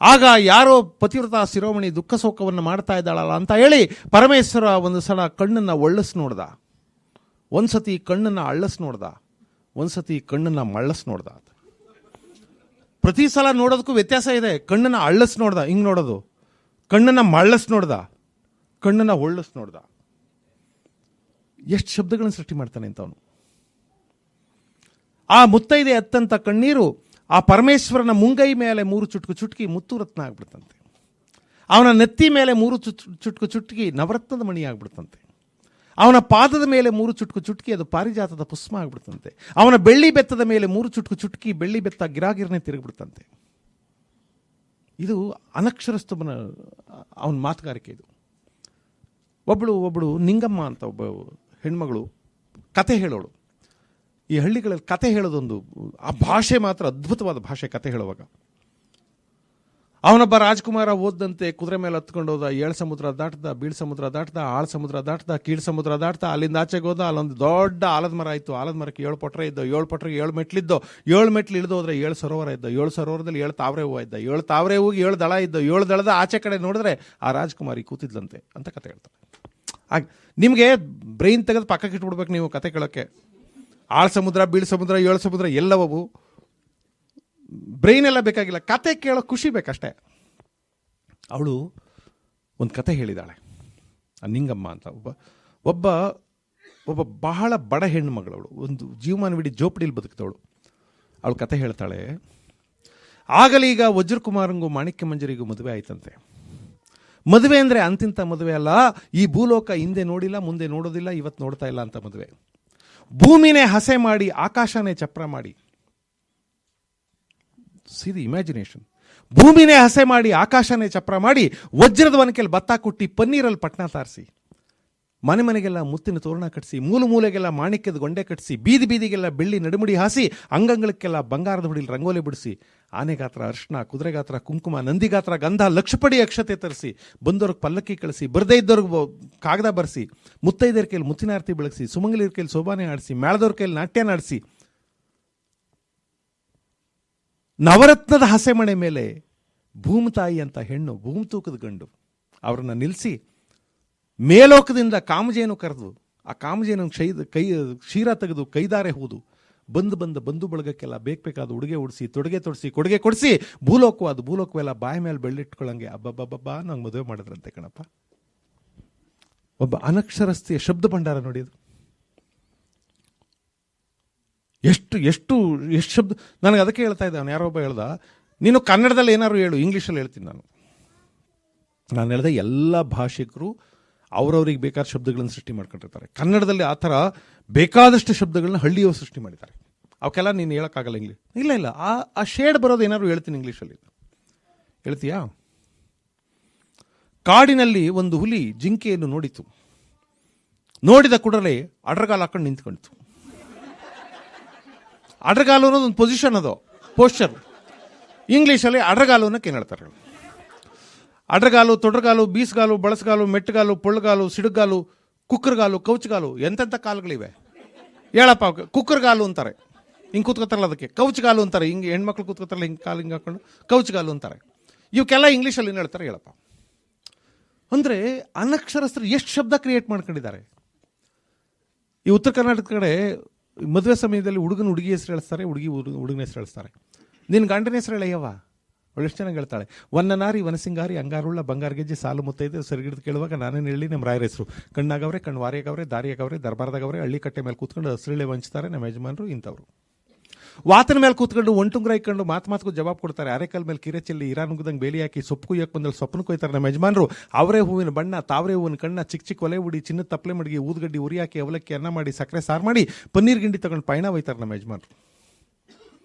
ಆಗ ಯಾರೋ ಪತಿವ್ರತ ಶಿರೋಮಣಿ ದುಃಖ ಶೋಕವನ್ನು ಮಾಡ್ತಾ ಇದ್ದಾಳಲ್ಲ ಅಂತ ಹೇಳಿ ಪರಮೇಶ್ವರ ಒಂದು ಸಲ ಕಣ್ಣನ್ನು ಒಳ್ಳಸ್ ನೋಡ್ದ, ಒಂದ್ಸತಿ ಕಣ್ಣನ್ನು ಅಳ್ಳಸ್ ನೋಡ್ದ, ಒಂದ್ಸತಿ ಕಣ್ಣನ್ನು ಮಳ್ಳಸ್ ನೋಡ್ದ. ಪ್ರತಿ ಸಲ ನೋಡೋದಕ್ಕೂ ವ್ಯತ್ಯಾಸ ಇದೆ. ಕಣ್ಣನ್ನು ಅಳ್ಳಸ್ ನೋಡ್ದ, ಹಿಂಗೆ ನೋಡೋದು, ಕಣ್ಣನ್ನು ಮಳ್ಳಸ್ ನೋಡ್ದ, ಕಣ್ಣನ್ನು ಒಳ್ಳಸ್ ನೋಡ್ದ. ಎಷ್ಟು ಶಬ್ದಗಳನ್ನು ಸೃಷ್ಟಿ ಮಾಡ್ತಾನೆ ಅಂತ ಅವನು. ಆ ಮುತ್ತೈದೆ ಅತ್ತಂತ ಕಣ್ಣೀರು ಆ ಪರಮೇಶ್ವರನ ಮುಂಗೈ ಮೇಲೆ 3 ಚುಟ್ಕು ಚುಟ್ಕಿ ಮುತ್ತು ರತ್ನ ಆಗ್ಬಿಡ್ತಂತೆ. ಅವನ ನೆತ್ತಿ ಮೇಲೆ 3 ಚುಟ್ಕು ಚುಟ್ಕಿ ನವರತ್ನದ ಮಣಿ ಆಗ್ಬಿಡ್ತಂತೆ. ಅವನ ಪಾದದ ಮೇಲೆ 3 ಚುಟ್ಕು ಚುಟ್ಕಿ ಅದು ಪಾರಿಜಾತದ ಪುಷ್ಪ ಆಗ್ಬಿಡ್ತಂತೆ. ಅವನ ಬೆಳ್ಳಿ ಬೆತ್ತದ ಮೇಲೆ 3 ಚುಟ್ಕು ಚುಟ್ಕಿ ಬೆಳ್ಳಿ ಬೆತ್ತ ಗಿರಾಗಿರನೆ ತಿರುಗಿಬಿಡ್ತಂತೆ. ಇದು ಅನಕ್ಷರಸ್ಥನ ಅವನ ಮಾತುಗಾರಿಕೆ. ಇದು ಒಬ್ಬಳು ನಿಂಗಮ್ಮ ಅಂತ ಒಬ್ಬ ಹೆಣ್ಮಗಳು ಕತೆ ಹೇಳೋಳು. ಈ ಹಳ್ಳಿಗಳಲ್ಲಿ ಕತೆ ಹೇಳೋದೊಂದು, ಆ ಭಾಷೆ ಮಾತ್ರ ಅದ್ಭುತವಾದ ಭಾಷೆ. ಕತೆ ಹೇಳುವಾಗ ಅವನೊಬ್ಬ ರಾಜ್ಕುಮಾರ ಓದಂತೆ ಕುದುರೆ ಮೇಲೆ ಹತ್ಕೊಂಡು ಹೋದ, 7 ಸಮುದ್ರ ದಾಟ್ದ, ಬೀಳ್ ಸಮುದ್ರ ದಾಟ್ದ, ಆಳ್ ಸಮುದ್ರ ದಾಟ್ದ, ಕೀಳ್ ಸಮುದ್ರ ದಾಟ್ದ, ಅಲ್ಲಿಂದ ಆಚೆಗೆ ಹೋದ. ಅಲ್ಲೊಂದು ದೊಡ್ಡ ಆಲದ ಮರ ಇತ್ತು. ಆಲದ ಮರಕ್ಕೆ 7 ಪೊಟ್ರೆ ಇದ್ದೋ, 7 ಪೊಟ್ರೆಗೆ 7 ಮೆಟ್ಲಿದ್ದೋ, 7 ಮೆಟ್ಲು ಇಳಿದು ಹೋದ್ರೆ 7 ಸರೋವರ ಇದ್ದೋ, 7 ಸರೋವರದಲ್ಲಿ 7 ತಾವರೆ ಹೂವು ಇದ್ದ, 7 ತಾವರೆ ಹೂವಿಗೆ 7 ದಳ ಇದ್ದೋ, 7 ದಳದ ಆಚೆ ಕಡೆ ನೋಡಿದ್ರೆ ಆ ರಾಜ್ಕುಮಾರಿ ಕೂತಿದ್ಲಂತೆ ಅಂತ ಕತೆ ಹೇಳ್ತಾರೆ. ಹಾಗೆ ನಿಮಗೆ ಬ್ರೈನ್ ತೆಗೆದು ಪಕ್ಕಕ್ಕೆ ಇಟ್ಬಿಡ್ಬೇಕು ನೀವು ಕತೆ ಕೇಳೋಕ್ಕೆ. ಆಳ್ ಸಮುದ್ರ, ಬೀಳ್ ಸಮುದ್ರ, 7 ಸಮುದ್ರ ಎಲ್ಲವೂ ಬ್ರೈನ್ ಎಲ್ಲ ಬೇಕಾಗಿಲ್ಲ, ಕತೆ ಕೇಳೋ ಖುಷಿ ಬೇಕಷ್ಟೇ. ಅವಳು ಒಂದು ಕತೆ ಹೇಳಿದಾಳೆ, ನಿಂಗಮ್ಮ ಅಂತ. ಒಬ್ಬ ಬಹಳ ಬಡ ಹೆಣ್ಣು ಮಗಳವಳು, ಒಂದು ಜೀವಮಾನವಿಡೀ ಜೋಪಡಿಲಿ ಬದುಕಿದವಳು. ಅವಳು ಕತೆ ಹೇಳ್ತಾಳೆ, ಆಗಲೀಗ ವಜ್ರಕುಮಾರಂಗೂ ಮಾಣಿಕ್ಯ ಮಂಜರಿಗೂ ಮದುವೆ ಆಯ್ತಂತೆ. ಮದುವೆ ಅಂದರೆ ಅಂತಿಂತ ಮದುವೆ ಅಲ್ಲ, ಈ ಭೂಲೋಕ ಹಿಂದೆ ನೋಡಿಲ್ಲ, ಮುಂದೆ ನೋಡೋದಿಲ್ಲ, ಇವತ್ತು ನೋಡ್ತಾ ಇಲ್ಲ ಅಂತ ಮದುವೆ. ಭೂಮಿನೇ ಹಸೆ ಮಾಡಿ, ಆಕಾಶನೇ ಚಪ್ರ ಮಾಡಿ. See the imagination. ಭೂಮಿನೇ ಹಸೆ ಮಾಡಿ, ಆಕಾಶನೇ ಚಪ್ರ ಮಾಡಿ, ವಜ್ರದ ಒನಕೆಯಲ್ಲಿ ಭತ್ತ ಕುಟ್ಟಿ, ಪನ್ನೀರಲ್ಲಿ ಪಟ್ನ ತಾರಿಸಿ, ಮನೆ ಮನೆಗೆಲ್ಲ ಮುತ್ತಿನ ತೋರಣ ಕಟ್ಟಿಸಿ, ಮೂಲೆಗೆಲ್ಲ ಮಾಣಿಕ್ಯದ ಗೊಂಡೆ ಕಟ್ಟಿಸಿ, ಬೀದಿ ಬೀದಿಗೆಲ್ಲ ಬೆಳ್ಳಿ ನಡುಮುಡಿ ಹಾಸಿ, ಅಂಗಂಗಳಕ್ಕೆಲ್ಲ ಬಂಗಾರದ ಹುಡಿಲಿ ರಂಗೋಲಿ ಬಿಡಿಸಿ, ಆನೆ ಗಾತ್ರ ಅರ್ಶನ, ಕುದುರೆ ಗಾತ್ರ ಕುಂಕುಮ, ನಂದಿ ಗಾತ್ರ ಗಂಧ, ಲಕ್ಷಪಡಿ ಅಕ್ಷತೆ ತರಿಸಿ, ಬಂದವ್ರಿಗೆ ಪಲ್ಲಕ್ಕಿ ಕಳಿಸಿ, ಬರದೇ ಇದ್ದವ್ರಿಗೆ ಕಾಗದ ಬರೆಸಿ, ಮುತ್ತೈದರ ಕೈಯಲ್ಲಿ ಮುತ್ತಿನ ಆರತಿ ಬೆಳಗಿಸಿ, ಸುಮಂಗಲಿಯರ ಕೈಯಲ್ಲಿ ಶೋಭಾನೆ ಆಡಿಸಿ, ಮೇಳದವ್ರ ಕೈಯಲ್ಲಿ ನಾಟ್ಯ ನಾಡಿಸಿ, ನವರತ್ನದ ಹಸೆಮಣೆ ಮೇಲೆ ಭೂಮತಾಯಿ ಅಂತ ಹೆಣ್ಣು, ಭೂಮತೂಕದ ಗಂಡು ಅವ್ರನ್ನ ನಿಲ್ಲಿಸಿ, ಮೇಲೋಕದಿಂದ ಕಾಮಜೇನು ಕರೆದು, ಆ ಕಾಮಜೇನು ಕ್ಷೀರ ತೆಗೆದು ಕೈದಾರೆ ಹೂದು, ಬಂದು ಬಳಗಕ್ಕೆಲ್ಲ ಬೇಕಾದ ಉಡುಗೆ ಉಡಿಸಿ, ತೊಡುಗೆ ತೊಡಿಸಿ, ಕೊಡುಗೆ ಕೊಡಿಸಿ, ಭೂಲೋಕವೆಲ್ಲ ಬಾಯಿ ಮೇಲೆ ಬೆಳ್ಳಿಟ್ಕೊಳ್ಳಂಗೆ ಅಬ್ಬಬ್ಬಬ್ಬಾ ನಂಗೆ ಮದುವೆ ಮಾಡಿದ್ರಂತೆ ಕಣಪ್ಪ. ಒಬ್ಬ ಅನಕ್ಷರಸ್ಥೆಯ ಶಬ್ದ ಭಂಡಾರ ನೋಡಿ ಅದು. ಎಷ್ಟು ಶಬ್ದ. ನನಗೆ ಅದಕ್ಕೆ ಹೇಳ್ತಾ ಇದ್ದ, ಯಾರೋ ಒಬ್ಬ ಹೇಳ್ದ, ನೀನು ಕನ್ನಡದಲ್ಲಿ ಏನಾದ್ರು ಹೇಳು, ಇಂಗ್ಲೀಷಲ್ಲಿ ಹೇಳ್ತೀನಿ ನಾನು ಹೇಳ್ದೆ, ಎಲ್ಲ ಭಾಷಿಕರು ಅವ್ರವ್ರಿಗೆ ಬೇಕಾದ ಶಬ್ದಗಳನ್ನು ಸೃಷ್ಟಿ ಮಾಡ್ಕೊಂಡಿರ್ತಾರೆ. ಕನ್ನಡದಲ್ಲಿ ಆ ಥರ ಬೇಕಾದಷ್ಟು ಶಬ್ದಗಳನ್ನ ಹಳ್ಳಿಯವರು ಸೃಷ್ಟಿ ಮಾಡಿದ್ದಾರೆ. ಅವಕ್ಕೆಲ್ಲ ನೀನು ಹೇಳೋಕ್ಕಾಗಲ್ಲ ಇಂಗ್ಲೀಷ್. ಇಲ್ಲ ಆ ಶೇಡ್ ಬರೋದು ಏನಾದ್ರು ಹೇಳ್ತೀನಿ ಇಂಗ್ಲೀಷಲ್ಲಿ. ಹೇಳ್ತೀಯಾ? ಕಾಡಿನಲ್ಲಿ ಒಂದು ಹುಲಿ ಜಿಂಕೆಯನ್ನು ನೋಡಿತು. ನೋಡಿದ ಕೂಡಲೇ ಅಡ್ರಗಾಲ ಹಾಕೊಂಡು ನಿಂತ್ಕೊಂಡಿತು. ಅಡ್ರಗಾಲು ಅನ್ನೋದು ಒಂದು ಪೊಸಿಷನ್, ಅದು ಪೋಸ್ಚರ್. ಇಂಗ್ಲೀಷಲ್ಲಿ ಅಡ್ರಗಾಲು ಅನ್ನೋಕೆ ಏನು ಹೇಳ್ತಾರೆ? ಅಡ್ರಗಾಲು, ತೊಡ್ರಗಾಲು, ಬೀಸ್ಗಾಲು, ಬಳಸಗಾಲು, ಮೆಟ್ಟಗಾಲು, ಪೊಳ್ಳಗಾಲು, ಸಿಡುಗಾಲು, ಕುಕ್ಕರ್ಗಾಲು, ಕೌಚ್ಗಾಲು, ಎಂತೆಂಥ ಕಾಲುಗಳಿವೆ ಹೇಳಪ್ಪ. ಕುಕ್ಕರ್ಗಾಲು ಅಂತಾರೆ, ಹಿಂಗೆ ಕೂತ್ಕೋತಾರಲ್ಲ ಅದಕ್ಕೆ. ಕೌಚ್ಗಾಲು ಅಂತಾರೆ, ಹಿಂಗೆ ಹೆಣ್ಮಕ್ಳು ಕೂತ್ಕೋತಾರಲ್ಲ ಹಿಂಗೆ ಕಾಲು ಹಿಂಗೆ ಹಾಕೊಂಡು ಕೌಚ್ಗಾಲು ಅಂತಾರೆ. ಇವಕ್ಕೆಲ್ಲ ಇಂಗ್ಲೀಷಲ್ಲಿ ಏನು ಹೇಳ್ತಾರೆ ಹೇಳಪ್ಪ. ಅಂದರೆ ಅನಕ್ಷರಸ್ಥರು ಎಷ್ಟು ಶಬ್ದ ಕ್ರಿಯೇಟ್ ಮಾಡ್ಕೊಂಡಿದ್ದಾರೆ. ಈ ಉತ್ತರ ಕರ್ನಾಟಕದ ಕಡೆ ಮದುವೆ ಸಮಯದಲ್ಲಿ ಹುಡುಗಿ ಹೆಸರು ಹೇಳ್ತಾರೆ, ಹುಡುಗನ ಹೆಸರು ಹೇಳ್ತಾರೆ. ನಿನ್ನ ಗಂಡನ ಹೆಸರು ಹೇಳಯ್ಯವ, ಅವಳು ಎಷ್ಟು ಚೆನ್ನಾಗಿ ಹೇಳ್ತಾಳೆ. ವನ್ನನಾರಿ ವನಸಿಂಗಾರಿ ಅಂಗಾರುಳ್ಳ ಬಂಗಾರ ಗೆಜ್ಜೆ ಸಾಲು ಮುತ್ತೈದೆ ಸರಿಗಿಡ್ದು ಕೇಳುವಾಗ ನಾನೇನು ಹೇಳಿ ನಮ್ಮ ರಾಯರ ಹೆಸರು. ಕಣ್ಣಾಗವ್ರೆ, ಕಣ್ಣು ವಾರಿಯಾಗವ್ರೆ, ದಾರಿಯಾಗವ್ರೆ, ದರ್ಬಾರ್ದಾಗವ್ರೆ, ಹಳ್ಳಿ ಕಟ್ಟೆ ಮೇಲೆ ಕೂತ್ಕೊಂಡು ಹಸಿರಳೆ ವಂಚ್ತಾರೆ ನಮ್ಮ ಯಜಮಾನರು ಇಂಥವ್ರು. ವಾತನ ಮೇಲೆ ಕೂತ್ಕೊಂಡು ಒಂಟುಂಗ್ರ ಇಕ್ಕೊಂಡು ಮಾತು ಜವಾಬ್ ಕೊಡ್ತಾರೆ. ಅರೆಕಲ್ ಮೇಲೆ ಕಿರೆ ಚೆಲ್ಲಿ ಇರಾನುಗ್ದಂಗೆ ಬೇಲಿ ಹಾಕಿ ಸೊಪ್ಪು ಕುಯ್ಯಕ್ಕೆ ಬಂದಲ್ಲಿ ಸೊಪ್ಪನ್ನು ಕೊಯ್ತಾರೆ ನಮ್ಮ ಯಜಮಾನರು. ಅವರೇ ಹೂವಿನ ಬಣ್ಣ, ತಾವರೆ ಹೂವಿನ ಕಣ್ಣ, ಚಿಕ್ಕ ಒಲೆ ಉಡಿ, ಚಿನ್ನದ ತಪ್ಪಲೆ ಮಡಿಗೆ, ಊದ್ಗಡ್ಡಿ ಉರಿ ಹಾಕಿ, ಅವಲಕ್ಕಿ ಅನ್ನ ಮಾಡಿ, ಸಕ್ಕರೆ ಸಾರು ಮಾಡಿ, ಪನ್ನೀರ್ ಗಿಂಡಿ ತಗೊಂಡು ಪಯಣ ಒಯ್ತಾರೆ ನಮ್ಮ ಯಜಮಾನರು.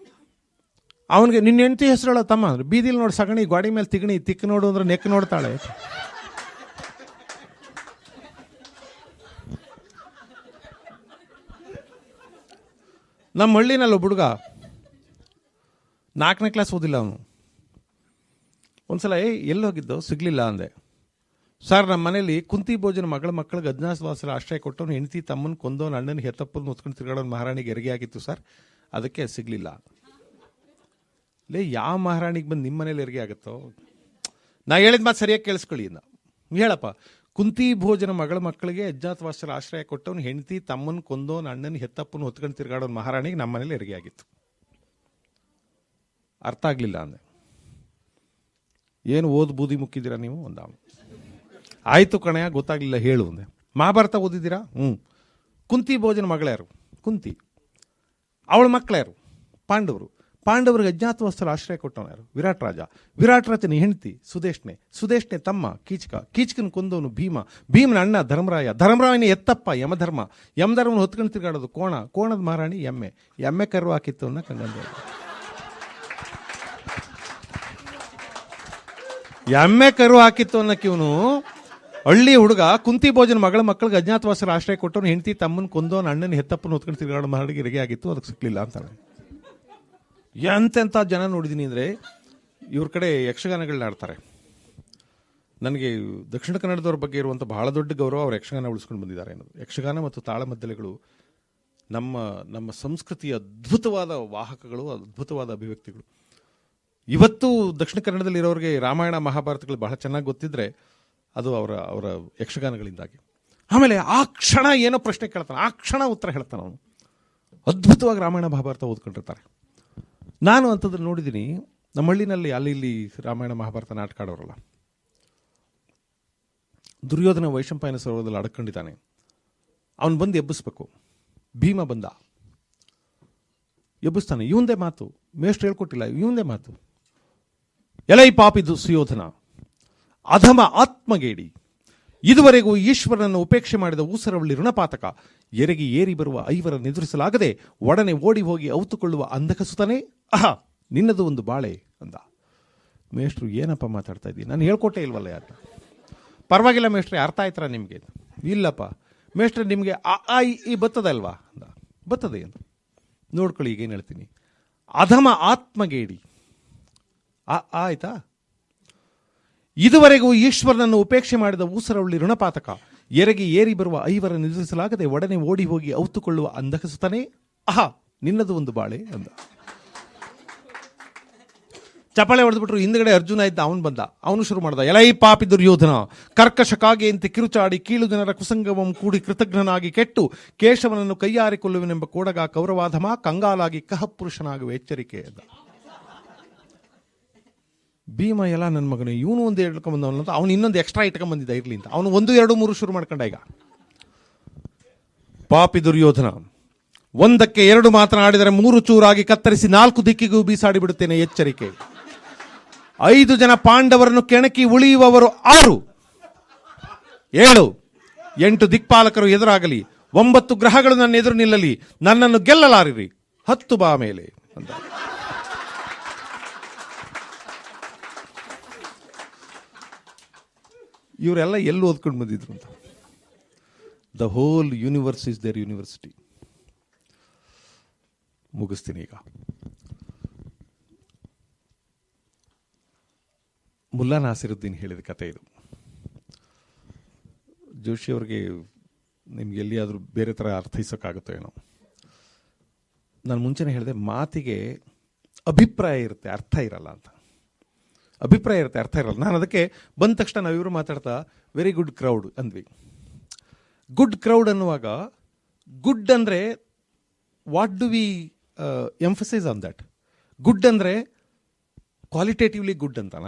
ಅವನಿಗೆ ನಿನ್ನ ಹೆಂಡತಿ ಹೆಸರು ಹೇಳೋ ತಮ್ಮ ಅಂದ್ರೆ ಬೀದಿಲಿ ನೋಡಿ ಸಗಣಿ ಗಾಡಿ ಮೇಲೆ ತಿಗಣಿ ತಿಕ್ಕ ನೋಡು ಅಂದ್ರೆ ನೆಕ್ ನೋಡ್ತಾಳೆ. ನಮ್ಮ ಹಳ್ಳಿನಲ್ಲಿ ಒಬ್ಬ ಹುಡುಗ 4ನೇ ಕ್ಲಾಸ್ ಓದಿಲ್ಲ ಅವನು. ಒಂದ್ಸಲ ಎಲ್ಲೋಗಿದ್ದು ಸಿಗ್ಲಿಲ್ಲ ಅಂದೆ. ಸರ್ ನಮ್ಮ ಮನೇಲಿ ಕುಂತಿ ಭೋಜನ ಮಕ್ಕಳಿಗೆ ಅಜ್ಞಾತವಾಸರ ಆಶ್ರಯ ಕೊಟ್ಟವನು ಹೆಂಡತಿ ತಮ್ಮನ ಕೊಂದವನು ಅಣ್ಣನ ಹೆತ್ತಪ್ಪನ ಮುತ್ಕೊಂಡು ತಿರ್ಗಾಡೋನು ಮಹಾರಾಣಿಗೆ ಹೆರಿಗೆ ಆಗಿತ್ತು ಸರ್, ಅದಕ್ಕೆ ಸಿಗ್ಲಿಲ್ಲ. ಯಾವ ಮಹಾರಾಣಿಗೆ ಬಂದು ನಿಮ್ಮ ಮನೇಲಿ ಹೆರಿಗೆ ಆಗುತ್ತೋ? ನಾ ಹೇಳಿದ ಮಾತು ಸರಿಯಾಗಿ ಕೇಳಿಸ್ಕೊಳ್ಳಿ. ಹೇಳಪ್ಪ, ಕುಂತಿ ಭೋಜನ ಮಕ್ಕಳಿಗೆ ಅಜ್ಞಾತವಾಸರ ಆಶ್ರಯ ಕೊಟ್ಟವನು ಹೆಂಡತಿ ತಮ್ಮನ ಕೊಂದವನು ಅಣ್ಣನ ಹೆತ್ತಪ್ಪನ ಹೊತ್ಕೊಂಡು ತಿರ್ಗಾಡೋನು ಮಹಾರಾಣಿಗೆ ನಮ್ಮ ಮನೇಲಿ ಹೆರಿಗೆ ಆಗಿತ್ತು. ಅರ್ಥ ಆಗಲಿಲ್ಲ ಅಂದೆ. ಏನು ಓದ್ ಬೂದಿ ಮುಕ್ಕಿದ್ದೀರಾ ನೀವು ಒಂದ? ಆಯ್ತು ಕಣಯ್ಯ, ಗೊತ್ತಾಗ್ಲಿಲ್ಲ ಹೇಳು ಅಂದೆ. ಮಹಾಭಾರತ ಓದಿದ್ದೀರಾ? ಕುಂತಿ ಭೋಜನ ಮಗಳ್ಯಾರು? ಕುಂತಿ. ಅವಳ ಮಕ್ಕಳ್ಯಾರು? ಪಾಂಡವರು. ಪಾಂಡವರಿಗೆ ಅಜ್ಞಾತವಾಸರ ಆಶ್ರಯ ಕೊಟ್ಟವನು ಯಾರು? ವಿರಾಟ್ ರಾಜ. ವಿರಾಟ್ ರಾಜನ ಹೆಂಡತಿ ಸುದೇಶ್ನೆ ತಮ್ಮ ಕೀಚಕನ ಕೊಂದವನು ಭೀಮನ ಅಣ್ಣ ಧರ್ಮರಾಯನ ಎತ್ತಪ್ಪ ಯಮಧರ್ಮನ ಹೊತ್ಕೊಂಡು ತಿರ್ಗಾಡೋದು ಕೋಣದ ಮಹಾರಾಣಿ ಎಮ್ಮೆ ಕರು ಹಾಕಿತ್ತು ಅನ್ನೋ ಕಂಗಂದ. ಎಮ್ಮೆ ಕರು ಹಾಕಿತ್ತು ಅನ್ನಕ್ಕೆ ಇವನು ಹಳ್ಳಿ ಹುಡುಗ ಕುಂತಿ ಭೋಜನ ಮಕ್ಕಳಿಗೆ ಅಜ್ಞಾತವಾಸರ ಆಶ್ರಯ ಕೊಟ್ಟವನು ಹೆಂಡತಿ ತಮ್ಮನ ಕೊಂದವನು ಅಣ್ಣನ ಹೆತ್ತಪ್ಪನ ಹೊತ್ಕೊಂಡು ತಿರ್ಗಾಡೋ ಮಹಾರಾಣಿಗೆ ಹೆರಿಗೆ ಆಗಿತ್ತು, ಅದಕ್ಕೆ ಸಿಕ್ಲಿಲ್ಲ ಅಂತಾನೆ. ಎಂತೆಂಥ ಜನ ನೋಡಿದ್ದೀನಿ ಅಂದರೆ ಇವ್ರ ಕಡೆ ಯಕ್ಷಗಾನಗಳನ್ನ ಆಡ್ತಾರೆ. ನನಗೆ ದಕ್ಷಿಣ ಕನ್ನಡದವ್ರ ಬಗ್ಗೆ ಇರುವಂಥ ಬಹಳ ದೊಡ್ಡ ಗೌರವ, ಅವ್ರು ಯಕ್ಷಗಾನ ಉಳಿಸ್ಕೊಂಡು ಬಂದಿದ್ದಾರೆ ಅನ್ನೋದು. ಯಕ್ಷಗಾನ ಮತ್ತು ತಾಳಮದ್ದಲೆಗಳು ನಮ್ಮ ಸಂಸ್ಕೃತಿಯ ಅದ್ಭುತವಾದ ವಾಹಕಗಳು, ಅದ್ಭುತವಾದ ಅಭಿವ್ಯಕ್ತಿಗಳು. ಇವತ್ತು ದಕ್ಷಿಣ ಕನ್ನಡದಲ್ಲಿ ಇರೋರಿಗೆ ರಾಮಾಯಣ ಮಹಾಭಾರತಗಳು ಬಹಳ ಚೆನ್ನಾಗಿ ಗೊತ್ತಿದ್ರೆ ಅದು ಅವರ ಯಕ್ಷಗಾನಗಳಿಂದಾಗಿ. ಆಮೇಲೆ ಆ ಕ್ಷಣ ಏನೋ ಪ್ರಶ್ನೆ ಕೇಳ್ತಾನೆ, ಆ ಕ್ಷಣ ಉತ್ತರ ಹೇಳ್ತಾನೆ ಅವನು. ಅದ್ಭುತವಾಗಿ ರಾಮಾಯಣ ಮಹಾಭಾರತ ಓದ್ಕೊಂಡಿರ್ತಾರೆ. ನಾನು ಅಂಥದ್ದನ್ನು ನೋಡಿದ್ದೀನಿ. ನಮ್ಮ ಹಳ್ಳಿನಲ್ಲಿ ಅಲ್ಲಿ ಇಲ್ಲಿ ರಾಮಾಯಣ ಮಹಾಭಾರತ ನಾಟಕ ಆಡೋರಲ್ಲ. ದುರ್ಯೋಧನ ವೈಶಂಪಾಯನ ಸರೋವರದಲ್ಲಿ ಅಡ್ಕೊಂಡಿದ್ದಾನೆ. ಅವನು ಬಂದು ಎಬ್ಬಿಸ್ಬೇಕು. ಭೀಮ ಬಂದ, ಎಬ್ಬಿಸ್ತಾನೆ. ಇವಂದೇ ಮಾತು, ಮೇಷ್ಟ್ರು ಹೇಳ್ಕೊಟ್ಟಿಲ್ಲ, ಇವಂದೇ ಮಾತು. ಎಲೈ ಪಾಪಿದು ಸುಯೋಧನ, ಅಧಮ ಆತ್ಮಗೇಡಿ, ಇದುವರೆಗೂ ಈಶ್ವರನನ್ನು ಉಪೇಕ್ಷೆ ಮಾಡಿದ ಊಸರವಳ್ಳಿ ಋಣಪಾತಕ, ಎರೆಗೆ ಏರಿ ಬರುವ ಐವರನ್ನು ಎದುರಿಸಲಾಗದೆ ಒಡನೆ ಓಡಿ ಹೋಗಿ ಔತುಕೊಳ್ಳುವ ಅಂಧಕ ಸುತನೇ, ನಿನ್ನದು ಒಂದು ಬಾಳೆ ಅಂದ. ಮೇಷ್ಟ್ರು ಏನಪ್ಪ ಮಾತಾಡ್ತಾ ಇದ್ದೀನಿ, ನಾನು ಹೇಳ್ಕೊಟ್ಟೆ ಇಲ್ವಲ್ಲ ಯಾರು? ಪರವಾಗಿಲ್ಲ ಮೇಷ್ಟ್ರೆ, ಅರ್ಥ ಆಯ್ತಾರ ನಿಮಗೆ? ಇಲ್ಲಪ್ಪ ಮೇಷ್ಟ್ರೆ, ನಿಮಗೆ ಆ ಈ ಬರ್ತದಲ್ವಾ ಅಂದ. ಬರ್ತದೆ ಅಂತ ನೋಡ್ಕೊಳ್ಳಿ, ಈಗೇನು ಹೇಳ್ತೀನಿ. ಅಧಮ ಆತ್ಮಗೇಡಿ, ಆಯ್ತಾ? ಇದುವರೆಗೂ ಈಶ್ವರನನ್ನು ಉಪೇಕ್ಷೆ ಮಾಡಿದ ಊಸರವಳ್ಳಿ ಋಣಪಾತಕ, ಎರೆಗೆ ಏರಿ ಬರುವ ಐವರನ್ನು ಎದುರಿಸಲಾಗದೆ ಒಡನೆ ಓಡಿ ಹೋಗಿ ಔತುಕೊಳ್ಳುವ ಅಂಧಕ ಸುತನೇ, ನಿನ್ನದು ಒಂದು ಬಾಳೆ ಅಂದ. ಚಪ್ಪಾಳೆ ಹೊಡೆದ್ಬಿಟ್ರು. ಹಿಂದ್ಗಡೆ ಅರ್ಜುನ ಇದ್ದ, ಅವನು ಬಂದ. ಅವನು ಶುರು ಮಾಡ್ದ, ಎಲೈ ಪಾಪಿ ದುರ್ಯೋಧನ, ಕರ್ಕಶಕಾಗೆ ಅಂತ ಕಿರುಚಾಡಿ ಕೀಳು ಜನರ ಕುಸಂಗವಂ ಕೂಡಿ ಕೃತಜ್ಞನಾಗಿ ಕೆಟ್ಟು ಕೇಶವನನ್ನು ಕೈಯಾರಿಕೊಳ್ಳುವನೆಂಬ ಕೋಡಗ ಕೌರವಾಧಮ, ಕಂಗಾಲಾಗಿ ಕಹಪುರುಷನಾಗುವ ಎಚ್ಚರಿಕೆ ಅಂದ. ಭೀಮ ಎಲ್ಲ ನನ್ನ ಮಗನು, ಇವನು ಒಂದು ಇಟ್ಕೊಂಡ್ಬಂದವನಂತ, ಅವನು ಇನ್ನೊಂದು ಎಕ್ಸ್ಟ್ರಾ ಇಟ್ಕೊಂಡ್ಬಂದಿದ್ದ ಇರ್ಲಿ ಅಂತ. ಅವನು 1, 2, 3 ಶುರು ಮಾಡ್ಕೊಂಡ. ಈಗ ಪಾಪಿ ದುರ್ಯೋಧನ, 1ಕ್ಕೆ 2 ಮಾತನಾಡಿದರೆ 3 ಚೂರಾಗಿ ಕತ್ತರಿಸಿ 4 ದಿಕ್ಕಿಗೂ ಬೀಸಾಡಿ ಬಿಡುತ್ತೇನೆ, ಎಚ್ಚರಿಕೆ. 5 ಜನ ಪಾಂಡವರನ್ನು ಕೆಣಕಿ ಉಳಿಯುವವರು 6, 7, 8 ದಿಕ್ಪಾಲಕರು ಎದುರಾಗಲಿ, 9 ಗ್ರಹಗಳು ನನ್ನ ಎದುರು ನಿಲ್ಲಲಿ, ನನ್ನನ್ನು ಗೆಲ್ಲಲಾರಿರಿ, 10 ಬಾ ಮೇಲೆ ಅಂತ. ಇವರೆಲ್ಲ ಎಲ್ಲಿ ಓದ್ಕೊಂಡು ಬಂದಿದ್ರು ಅಂತ. The whole universe is there university. ಮುಗಿಸ್ತೀನಿ ಈಗ. ಮುಲ್ಲಾ ನಾಸಿರುದ್ದೀನ್ ಹೇಳಿದ ಕತೆ ಇದು. ಜೋಶಿ ಅವ್ರಿಗೆ ನಿಮ್ಗೆ ಎಲ್ಲಿಯಾದರೂ ಬೇರೆ ಥರ ಅರ್ಥೈಸೋಕ್ಕಾಗುತ್ತೋ ಏನೋ. ನಾನು ಮುಂಚೆನೇ ಹೇಳಿದೆ, ಮಾತಿಗೆ ಅಭಿಪ್ರಾಯ ಇರುತ್ತೆ, ಅರ್ಥ ಇರಲ್ಲ ಅಂತ. ಅಭಿಪ್ರಾಯ ಇರುತ್ತೆ, ಅರ್ಥ ಇರಲ್ಲ. ನಾನು ಅದಕ್ಕೆ ಬಂದ ತಕ್ಷಣ ನಾವಿವರು ಮಾತಾಡ್ತಾ ವೆರಿ ಗುಡ್ ಕ್ರೌಡ್ ಅಂದ್ವಿ. ಗುಡ್ ಕ್ರೌಡ್ ಅನ್ನುವಾಗ ಗುಡ್ ಅಂದರೆ what do we emphasise on that? Good ಅಂದರೆ ಕ್ವಾಲಿಟೇಟಿವ್ಲಿ ಗುಡ್ ಅಂತಾನ,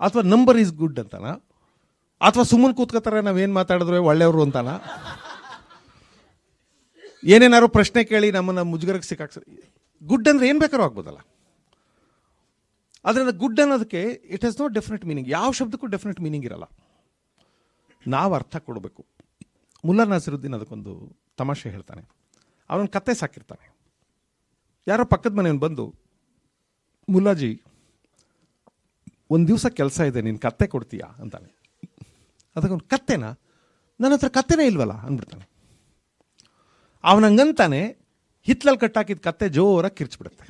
ಅಥವಾ ನಂಬರ್ ಈಸ್ ಗುಡ್ ಅಂತಾನ, ಅಥವಾ ಸುಮ್ಮನೆ ಕೂತ್ಕೋತಾರೆ ನಾವೇನು ಮಾತಾಡಿದ್ರೆ ಒಳ್ಳೆಯವರು ಅಂತಾನ? ಏನೇನಾದ್ರು ಪ್ರಶ್ನೆ ಕೇಳಿ ನಮ್ಮನ್ನು ಮುಜುಗರಕ್ಕೆ ಸಿಕ್ಕಾಕ್ಸ. ಗುಡ್ ಅಂದರೆ ಏನು ಬೇಕಾದ್ರೂ ಆಗ್ಬೋದಲ್ಲ. ಅದರಿಂದ ಗುಡ್ ಅನ್ನೋದಕ್ಕೆ it has no definite meaning. ಯಾವ ಶಬ್ದಕ್ಕೂ ಡೆಫಿನೆಟ್ ಮೀನಿಂಗ್ ಇರಲ್ಲ, ನಾವು ಅರ್ಥ ಕೊಡಬೇಕು. ಮುಲ್ಲಾ ನಾಸಿರುದ್ದೀನ್ ಅದಕ್ಕೊಂದು ತಮಾಷೆ ಹೇಳ್ತಾನೆ. ಅವನೊಂದು ಕತೆ ಸಾಕಿರ್ತಾನೆ. ಯಾರೋ ಪಕ್ಕದ ಮನೆಯವನು ಬಂದು ಮುಲ್ಲಾಜಿ, ಒಂದು ದಿವಸ ಕೆಲಸ ಇದೆ, ನೀನು ಕತ್ತೆ ಕೊಡ್ತೀಯಾ ಅಂತಾನೆ. ಅದಕ್ಕೊಂದು ಕತ್ತೆನಾ? ನನ್ನ ಹತ್ರ ಕತ್ತೆನೇ ಇಲ್ವಲ್ಲ ಅಂದ್ಬಿಡ್ತಾನೆ. ಅವನಂಗಂತಾನೆ ಹಿತ್ಲಲ್ಲಿ ಕಟ್ಟಾಕಿದ ಕತ್ತೆ ಜೋರಾಗಿ ಕಿರ್ಚ್ಬಿಡುತ್ತೆ.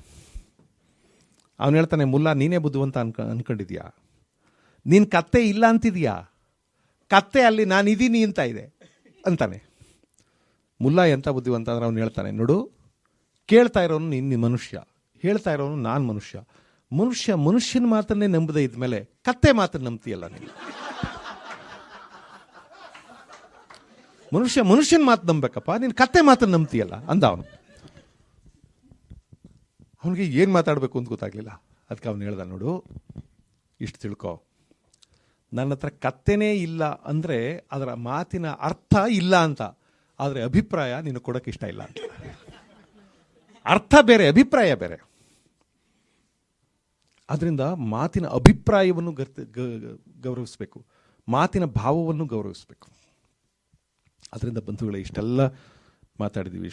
ಅವನು ಹೇಳ್ತಾನೆ, ಮುಲ್ಲಾ ನೀನೇ ಬುದ್ಧಿವಂತ ಅನ್ಕೊಂಡಿದ್ಯಾ? ನೀನು ಕತ್ತೆ ಇಲ್ಲ ಅಂತಿದ್ಯಾ? ಕತ್ತೆ ಅಲ್ಲಿ ನಾನಿದ್ದೀನಿ ಅಂತ ಇದೆ ಅಂತಾನೆ. ಮುಲ್ಲಾ ಎಂಥ ಬುದ್ಧಿವಂತ ಅಂದ್ರೆ ಅವನು ಹೇಳ್ತಾನೆ, ನೋಡು, ಕೇಳ್ತಾ ಇರೋನು ನೀನು ಮನುಷ್ಯ, ಹೇಳ್ತಾ ಇರೋನು ನಾನು ಮನುಷ್ಯ. ಮನುಷ್ಯನ ಮಾತನ್ನೇ ನಂಬದೇ ಇದ್ಮೇಲೆ ಕತ್ತೆ ಮಾತನ್ನು ನಂಬ್ತೀಯಲ್ಲ ನೀನು. ಮನುಷ್ಯನ ಮಾತು ನಂಬೇಕಪ್ಪ, ನೀನು ಕತ್ತೆ ಮಾತನ್ನು ನಂಬ್ತೀಯಲ್ಲ ಅಂದ ಅವನು. ಅವನಿಗೆ ಏನು ಮಾತಾಡಬೇಕು ಅಂತ ಗೊತ್ತಾಗಲಿಲ್ಲ. ಅದಕ್ಕೆ ಅವನು ಹೇಳ್ದ, ನೋಡು, ಇಷ್ಟು ತಿಳ್ಕೊ, ನನ್ನ ಹತ್ರ ಕತ್ತೆನೇ ಇಲ್ಲ ಅಂದರೆ ಅದರ ಮಾತಿನ ಅರ್ಥ ಇಲ್ಲ ಅಂತ, ಆದರೆ ಅಭಿಪ್ರಾಯ ನೀನು ಕೊಡೋಕ್ಕೆ ಇಷ್ಟ ಇಲ್ಲ ಅಂತ. ಅರ್ಥ ಬೇರೆ, ಅಭಿಪ್ರಾಯ ಬೇರೆ. ಅದರಿಂದ ಮಾತಿನ ಅಭಿಪ್ರಾಯವನ್ನು ಗೌರವಿಸಬೇಕು, ಮಾತಿನ ಭಾವವನ್ನು ಗೌರವಿಸಬೇಕು. ಅದರಿಂದ ಬಂಧುಗಳೇ, ಇಷ್ಟೆಲ್ಲ ಮಾತಾಡಿದ್ದೀವಿ.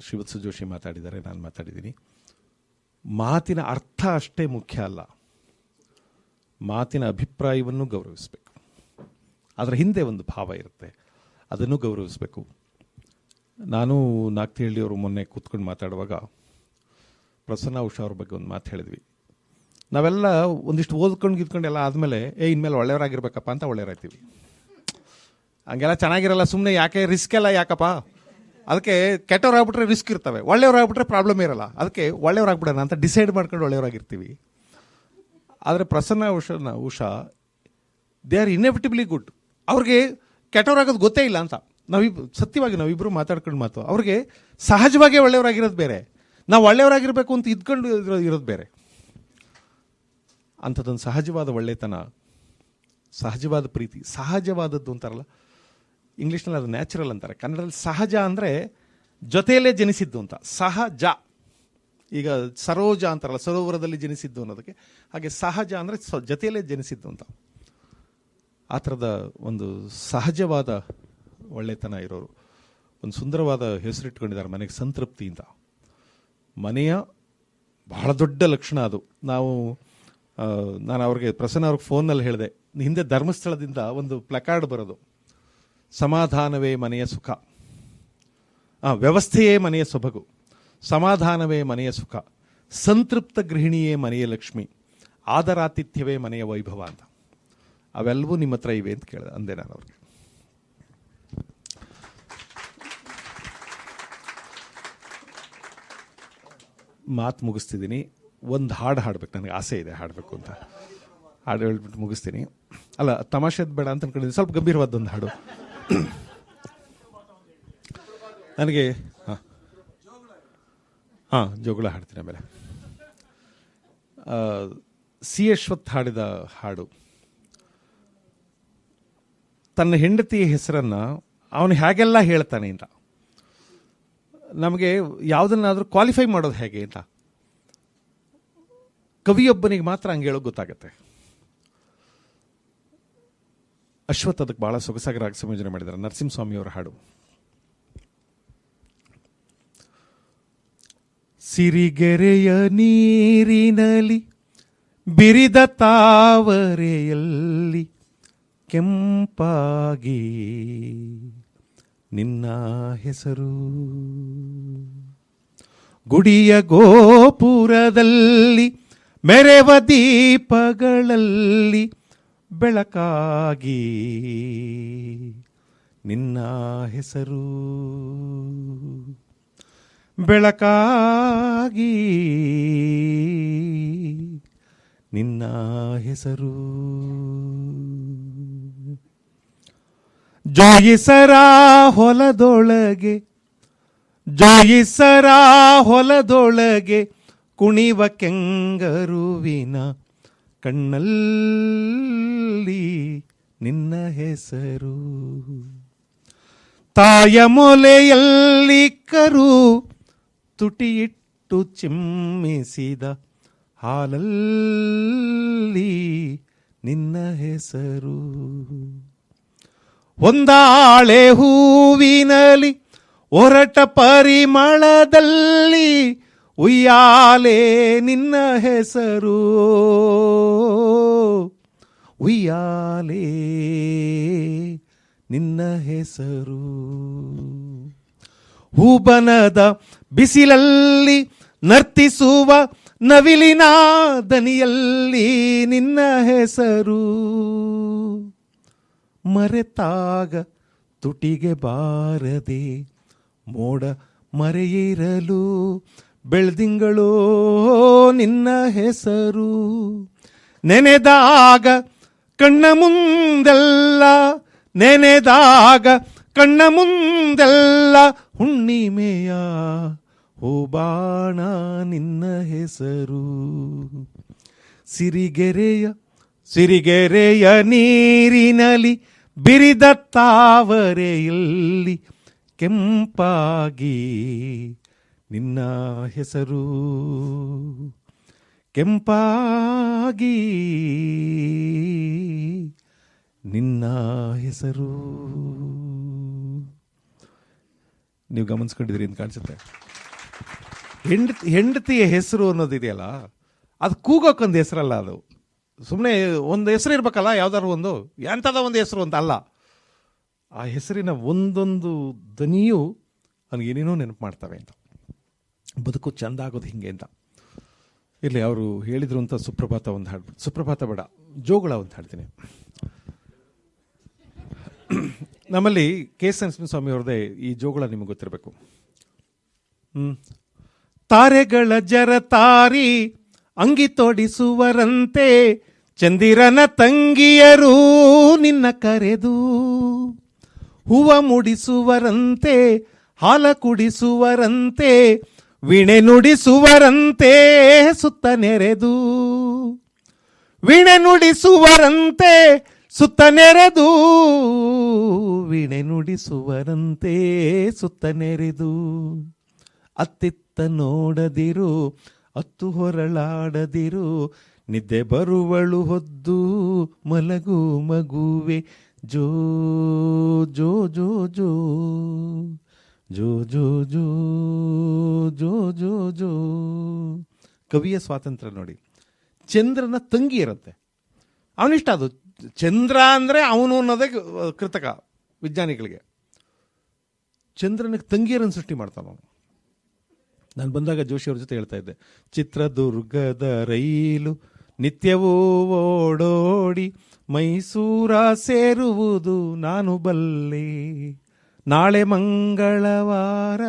ಶ್ರೀವತ್ಸ ಜೋಶಿ ಮಾತಾಡಿದ್ದಾರೆ, ನಾನು ಮಾತಾಡಿದ್ದೀನಿ. ಮಾತಿನ ಅರ್ಥ ಅಷ್ಟೇ ಮುಖ್ಯ ಅಲ್ಲ, ಮಾತಿನ ಅಭಿಪ್ರಾಯವನ್ನು ಗೌರವಿಸಬೇಕು. ಅದರ ಹಿಂದೆ ಒಂದು ಭಾವ ಇರುತ್ತೆ, ಅದನ್ನು ಗೌರವಿಸಬೇಕು. ನಾನು ನಾಗ್ತಿಹಳ್ಳಿಯವರು ಮೊನ್ನೆ ಕೂತ್ಕೊಂಡು ಮಾತಾಡುವಾಗ ಪ್ರಸನ್ನ ಉಷಾ ಅವ್ರ ಬಗ್ಗೆ ಒಂದು ಮಾತು ಹೇಳಿದ್ವಿ. ನಾವೆಲ್ಲ ಒಂದಿಷ್ಟು ಓದ್ಕೊಂಡು ಎಲ್ಲ ಆದಮೇಲೆ ಇನ್ಮೇಲೆ ಒಳ್ಳೆಯವರಾಗಿರ್ಬೇಕಪ್ಪ ಅಂತ ಒಳ್ಳೆಯವರಾಗ್ತೀವಿ. ಹಂಗೆಲ್ಲ ಚೆನ್ನಾಗಿರಲ್ಲ, ಸುಮ್ಮನೆ ಯಾಕೆ ರಿಸ್ಕ್ ಎಲ್ಲ ಯಾಕಪ್ಪ, ಅದಕ್ಕೆ ಕೆಟ್ಟವರಾಗ್ಬಿಟ್ರೆ ರಿಸ್ಕ್ ಇರ್ತವೆ, ಒಳ್ಳೆಯವರಾಗ್ಬಿಟ್ರೆ ಪ್ರಾಬ್ಲಮ್ ಇರಲ್ಲ, ಅದಕ್ಕೆ ಒಳ್ಳೆಯವರಾಗ್ಬಿಡೋಣ ಅಂತ ಡಿಸೈಡ್ ಮಾಡ್ಕೊಂಡು ಒಳ್ಳೆಯವರಾಗಿರ್ತೀವಿ. ಆದರೆ Prasanna Usha they are inevitably good. ಅವ್ರಿಗೆ ಕೆಟ್ಟವರಾಗೋದು ಗೊತ್ತೇ ಇಲ್ಲ ಅಂತ. ಸತ್ಯವಾಗಿ ನಾವಿಬ್ಬರು ಮಾತಾಡ್ಕೊಂಡು ಮಾತು, ಅವ್ರಿಗೆ ಸಹಜವಾಗೇ ಒಳ್ಳೆಯವರಾಗಿರೋದು ಬೇರೆ, ನಾವು ಒಳ್ಳೆಯವರಾಗಿರ್ಬೇಕು ಅಂತ ಇದ್ಕೊಂಡು ಇರೋದು ಬೇರೆ. ಅಂಥದ್ದೊಂದು ಸಹಜವಾದ ಒಳ್ಳೆತನ, ಸಹಜವಾದ ಪ್ರೀತಿ, ಸಹಜವಾದದ್ದು ಅಂತಾರಲ್ಲ, ಇಂಗ್ಲೀಷ್ನಲ್ಲಿ ಅದು ನ್ಯಾಚುರಲ್ ಅಂತಾರೆ, ಕನ್ನಡದಲ್ಲಿ ಸಹಜ ಅಂದರೆ ಜೊತೆಯಲ್ಲೇ ಜನಿಸಿದ್ದು ಅಂತ. ಸಹಜ, ಈಗ ಸರೋಜ ಅಂತಾರಲ್ಲ, ಸರೋವರದಲ್ಲಿ ಜನಿಸಿದ್ದು ಅನ್ನೋದಕ್ಕೆ, ಹಾಗೆ ಸಹಜ ಅಂದರೆ ಜೊತೆಯಲ್ಲೇ ಜನಿಸಿದ್ದು ಅಂತ. ಆ ಥರದ ಒಂದು ಸಹಜವಾದ ಒಳ್ಳೆತನ ಇರೋರು ಒಂದು ಸುಂದರವಾದ ಹೆಸರಿಟ್ಕೊಂಡಿದ್ದಾರೆ ಮನೆಗೆ, ಸಂತೃಪ್ತಿ ಅಂತ. ಮನೆಯ ಬಹಳ ದೊಡ್ಡ ಲಕ್ಷಣ ಅದು. ನಾನು ಅವ್ರಿಗೆ, ಪ್ರಸನ್ನ ಅವ್ರಿಗೆ ಫೋನ್ನಲ್ಲಿ ಹೇಳಿದೆ, ಹಿಂದೆ ಧರ್ಮಸ್ಥಳದಿಂದ ಒಂದು ಪ್ಲಕಾರ್ಡ್ ಬರೋದು, ಸಮಾಧಾನವೇ ಮನೆಯ ಸುಖ, ವ್ಯವಸ್ಥೆಯೇ ಮನೆಯ ಸೊಬಗು, ಸಮಾಧಾನವೇ ಮನೆಯ ಸುಖ, ಸಂತೃಪ್ತ ಗೃಹಿಣಿಯೇ ಮನೆಯ ಲಕ್ಷ್ಮಿ, ಆದರಾತಿಥ್ಯವೇ ಮನೆಯ ವೈಭವ ಅಂತ. ಅವೆಲ್ಲವೂ ನಿಮ್ಮ ಹತ್ರ ಇವೆ ಅಂತ ಕೇಳಿದೆ, ಅಂದೆ ನಾನು ಅವ್ರಿಗೆ. ಮಾತು ಮುಗಿಸ್ತಿದ್ದೀನಿ. ಒಂದು ಹಾಡು ಹಾಡ್ಬೇಕು, ನನಗೆ ಆಸೆ ಇದೆ ಹಾಡಬೇಕು ಅಂತ. ಹಾಡು ಹೇಳ್ಬಿಟ್ಟು ಮುಗಿಸ್ತೀನಿ. ಅಲ್ಲ, ತಮಾಷೆದು ಬೇಡ ಅಂತ ಅನ್ಕೊಂಡಿದ್ದೀನಿ, ಸ್ವಲ್ಪ ಗಂಭೀರವಾದೊಂದು ಹಾಡು ನನಗೆ. ಜೋಗುಳ ಹಾಡ್ತೀನಿ. ಆಮೇಲೆ ಸಿ ಅಶ್ವಥ್ ಹಾಡಿದ ಹಾಡು, ತನ್ನ ಹೆಂಡತಿಯ ಹೆಸರನ್ನು ಅವನು ಹೇಗೆಲ್ಲ ಹೇಳ್ತಾನೆ ಅಂತ. ನಮಗೆ ಯಾವುದನ್ನಾದರೂ ಕ್ವಾಲಿಫೈ ಮಾಡೋದು ಹೇಗೆ ಅಂತ ಕವಿಯೊಬ್ಬನಿಗೆ ಮಾತ್ರ ಹಂಗೆ ಹೇಳೋಕೆ ಗೊತ್ತಾಗತ್ತೆ. ಅಶ್ವಥ್ ಅದಕ್ಕೆ ಭಾಳ ಸೊಗಸಾಗಿ ರಾಗ ಸಂಯೋಜನೆ ಮಾಡಿದ್ದಾರೆ. ನರಸಿಂಹಸ್ವಾಮಿಯವರ ಹಾಡು. ಸಿರಿಗೆರೆಯ ನೀರಿನಲ್ಲಿ ಬಿರಿದ ತಾವರೆಯಲ್ಲಿ ಕೆಂಪಾಗಿ ನಿನ್ನ ಹೆಸರು, ಗುಡಿಯ ಗೋಪುರದಲ್ಲಿ ಮೆರೆವ ದೀಪಗಳಲ್ಲಿ ಬೆಳಕಾಗಿ ನಿನ್ನ ಹೆಸರು, ಬೆಳಕಾಗಿ ನಿನ್ನ ಹೆಸರು. ಜೋಯಿಸರ ಹೊಲದೊಳಗೆ, ಜೋಯಿಸರ ಹೊಲದೊಳಗೆ ಕುಣಿವ ಕೆಂಗರುವಿನ ಕಣ್ಣಲ್ಲಿ ನಿನ್ನ ಹೆಸರು, ತಾಯ ಮೊಲೆಯಲ್ಲಿ ಕರು ತುಟಿಯಿಟ್ಟು ಚಿಮ್ಮಿಸಿದ ಹಾಲಲ್ಲಿ ನಿನ್ನ ಹೆಸರು, ಒಂದಾಳೆ ಹೂವಿನಲ್ಲಿ ಒರಟ ಪರಿಮಳದಲ್ಲಿ ಉಯ್ಯಾಲೆ ನಿನ್ನ ಹೆಸರು, ಉಯ್ಯಾಲೆ ನಿನ್ನ ಹೆಸರು. ಹೂಬನದ ಬಿಸಿಲಲ್ಲಿ ನರ್ತಿಸುವ ನವಿಲಿನ ದನಿಯಲ್ಲಿ ನಿನ್ನ ಹೆಸರು. ಮರೆತಾಗ ತುಟಿಗೆ ಬಾರದೆ ಮೋಡ ಮರೆಯಿರಲು ಬೆಳ್ದಿಂಗಳೋ ನಿನ್ನ ಹೆಸರು. ನೆನೆದಾಗ ಕಣ್ಣ ಮುಂದೆಲ್ಲ, ನೆನೆದಾಗ ಕಣ್ಣ ಮುಂದೆಲ್ಲ ಹುಣ್ಣಿಮೆಯ ಹೂಬಾಣ ನಿನ್ನ ಹೆಸರು. ಸಿರಿಗೆರೆಯ ಸಿರಿಗೆರೆಯ ನೀರಿನಲ್ಲಿ ಬಿರಿದ ತಾವರೆಯಲ್ಲಿ ಕೆಂಪಾಗಿ ನಿನ್ನ ಹೆಸರು, ಕೆಂಪಾಗಿ ನಿನ್ನ ಹೆಸರು. ನೀವು ಗಮನಿಸ್ಕೊಂಡಿದ್ರಿ ಅಂತ ಕಾಣಿಸುತ್ತೆ. ಹೆಂಡತಿಯ ಹೆಸರು ಅನ್ನೋದಿದೆಯಲ್ಲ, ಅದು ಕೂಗೋಕ್ಕೊಂದು ಹೆಸರಲ್ಲ. ಅದು ಸುಮ್ಮನೆ ಒಂದು ಹೆಸರು ಇರ್ಬೇಕಲ್ಲ, ಯಾವ್ದಾದ್ರು ಒಂದು ಎಂಥದ ಒಂದು ಹೆಸರು ಅಂತ ಅಲ್ಲ. ಆ ಹೆಸರಿನ ಒಂದೊಂದು ಧ್ವನಿಯು ನನಗೇನೇನೋ ನೆನಪು ಮಾಡ್ತವೆ ಅಂತ. ಬದುಕು ಚೆಂದ ಆಗೋದು ಹಿಂಗೆ ಅಂತ. ಇರಲಿ, ಅವರು ಹೇಳಿದ್ರು ಅಂತ ಸುಪ್ರಭಾತ ಒಂದು ಹಾಡು, ಸುಪ್ರಭಾತ ಬೇಡ, ಜೋಗುಳ ಒಂದು ಹಾಡ್ತೀನಿ. ನಮ್ಮಲ್ಲಿ ಕೆ ಎಸ್ ನರಸಿಂಹಸ್ವಾಮಿ ಅವ್ರದ್ದೇ ಈ ಜೋಗುಳ ನಿಮಗೆ ಗೊತ್ತಿರಬೇಕು. ತಾರೆಗಳ ಜರತಾರಿ ಅಂಗಿ ತೊಡಿಸುವರಂತೆ ಚಂದಿರನ ತಂಗಿಯರು ನಿನ್ನ ಕರೆದು, ಹೂವ ಮುಡಿಸುವರಂತೆ ಹಾಲ ಕುಡಿಸುವರಂತೆ ವೀಣೆ ನುಡಿಸುವರಂತೆ ಸುತ್ತ ನೆರೆದು, ವೀಣೆ ನುಡಿಸುವರಂತೆ ಸುತ್ತ ನೆರೆದು, ವೀಣೆ ನುಡಿಸುವರಂತೆ ಸುತ್ತ ನೆರೆದು. ಅತ್ತಿತ್ತ ನೋಡದಿರು, ಅತ್ತು ಹೊರಳಾಡದಿರು, ನಿದ್ದೆ ಬರುವಳು ಹೊದ್ದು ಮಲಗು ಮಗುವೆ, ಜೋ ಜೋ ಜೋ ಜೋ ಜೋ ಜೋ ಜೋ ಜೋ ಜೋ ಜೋ. ಕವಿಯ ಸ್ವಾತಂತ್ರ್ಯ ನೋಡಿ. ಚಂದ್ರನ ತಂಗಿ ಇರುತ್ತೆ, ಅವನಿಷ್ಟ ಅದು. ಚಂದ್ರ ಅಂದರೆ ಅವನು ಅನ್ನೋದೇ ಕೃತಕ ವಿಜ್ಞಾನಿಗಳಿಗೆ. ಚಂದ್ರನಿಗೆ ತಂಗಿಯರನ್ನು ಸೃಷ್ಟಿ ಮಾಡ್ತಾನ ಅವನು. ನಾನು ಬಂದಾಗ ಜೋಶಿಯವ್ರ ಜೊತೆ ಹೇಳ್ತಾ ಇದ್ದೆ, ಚಿತ್ರದುರ್ಗದ ರೈಲು ನಿತ್ಯವೂ ಓಡೋಡಿ ಮೈಸೂರ ಸೇರುವುದು ನಾನು ಬಲ್ಲೆ, ನಾಳೆ ಮಂಗಳವಾರ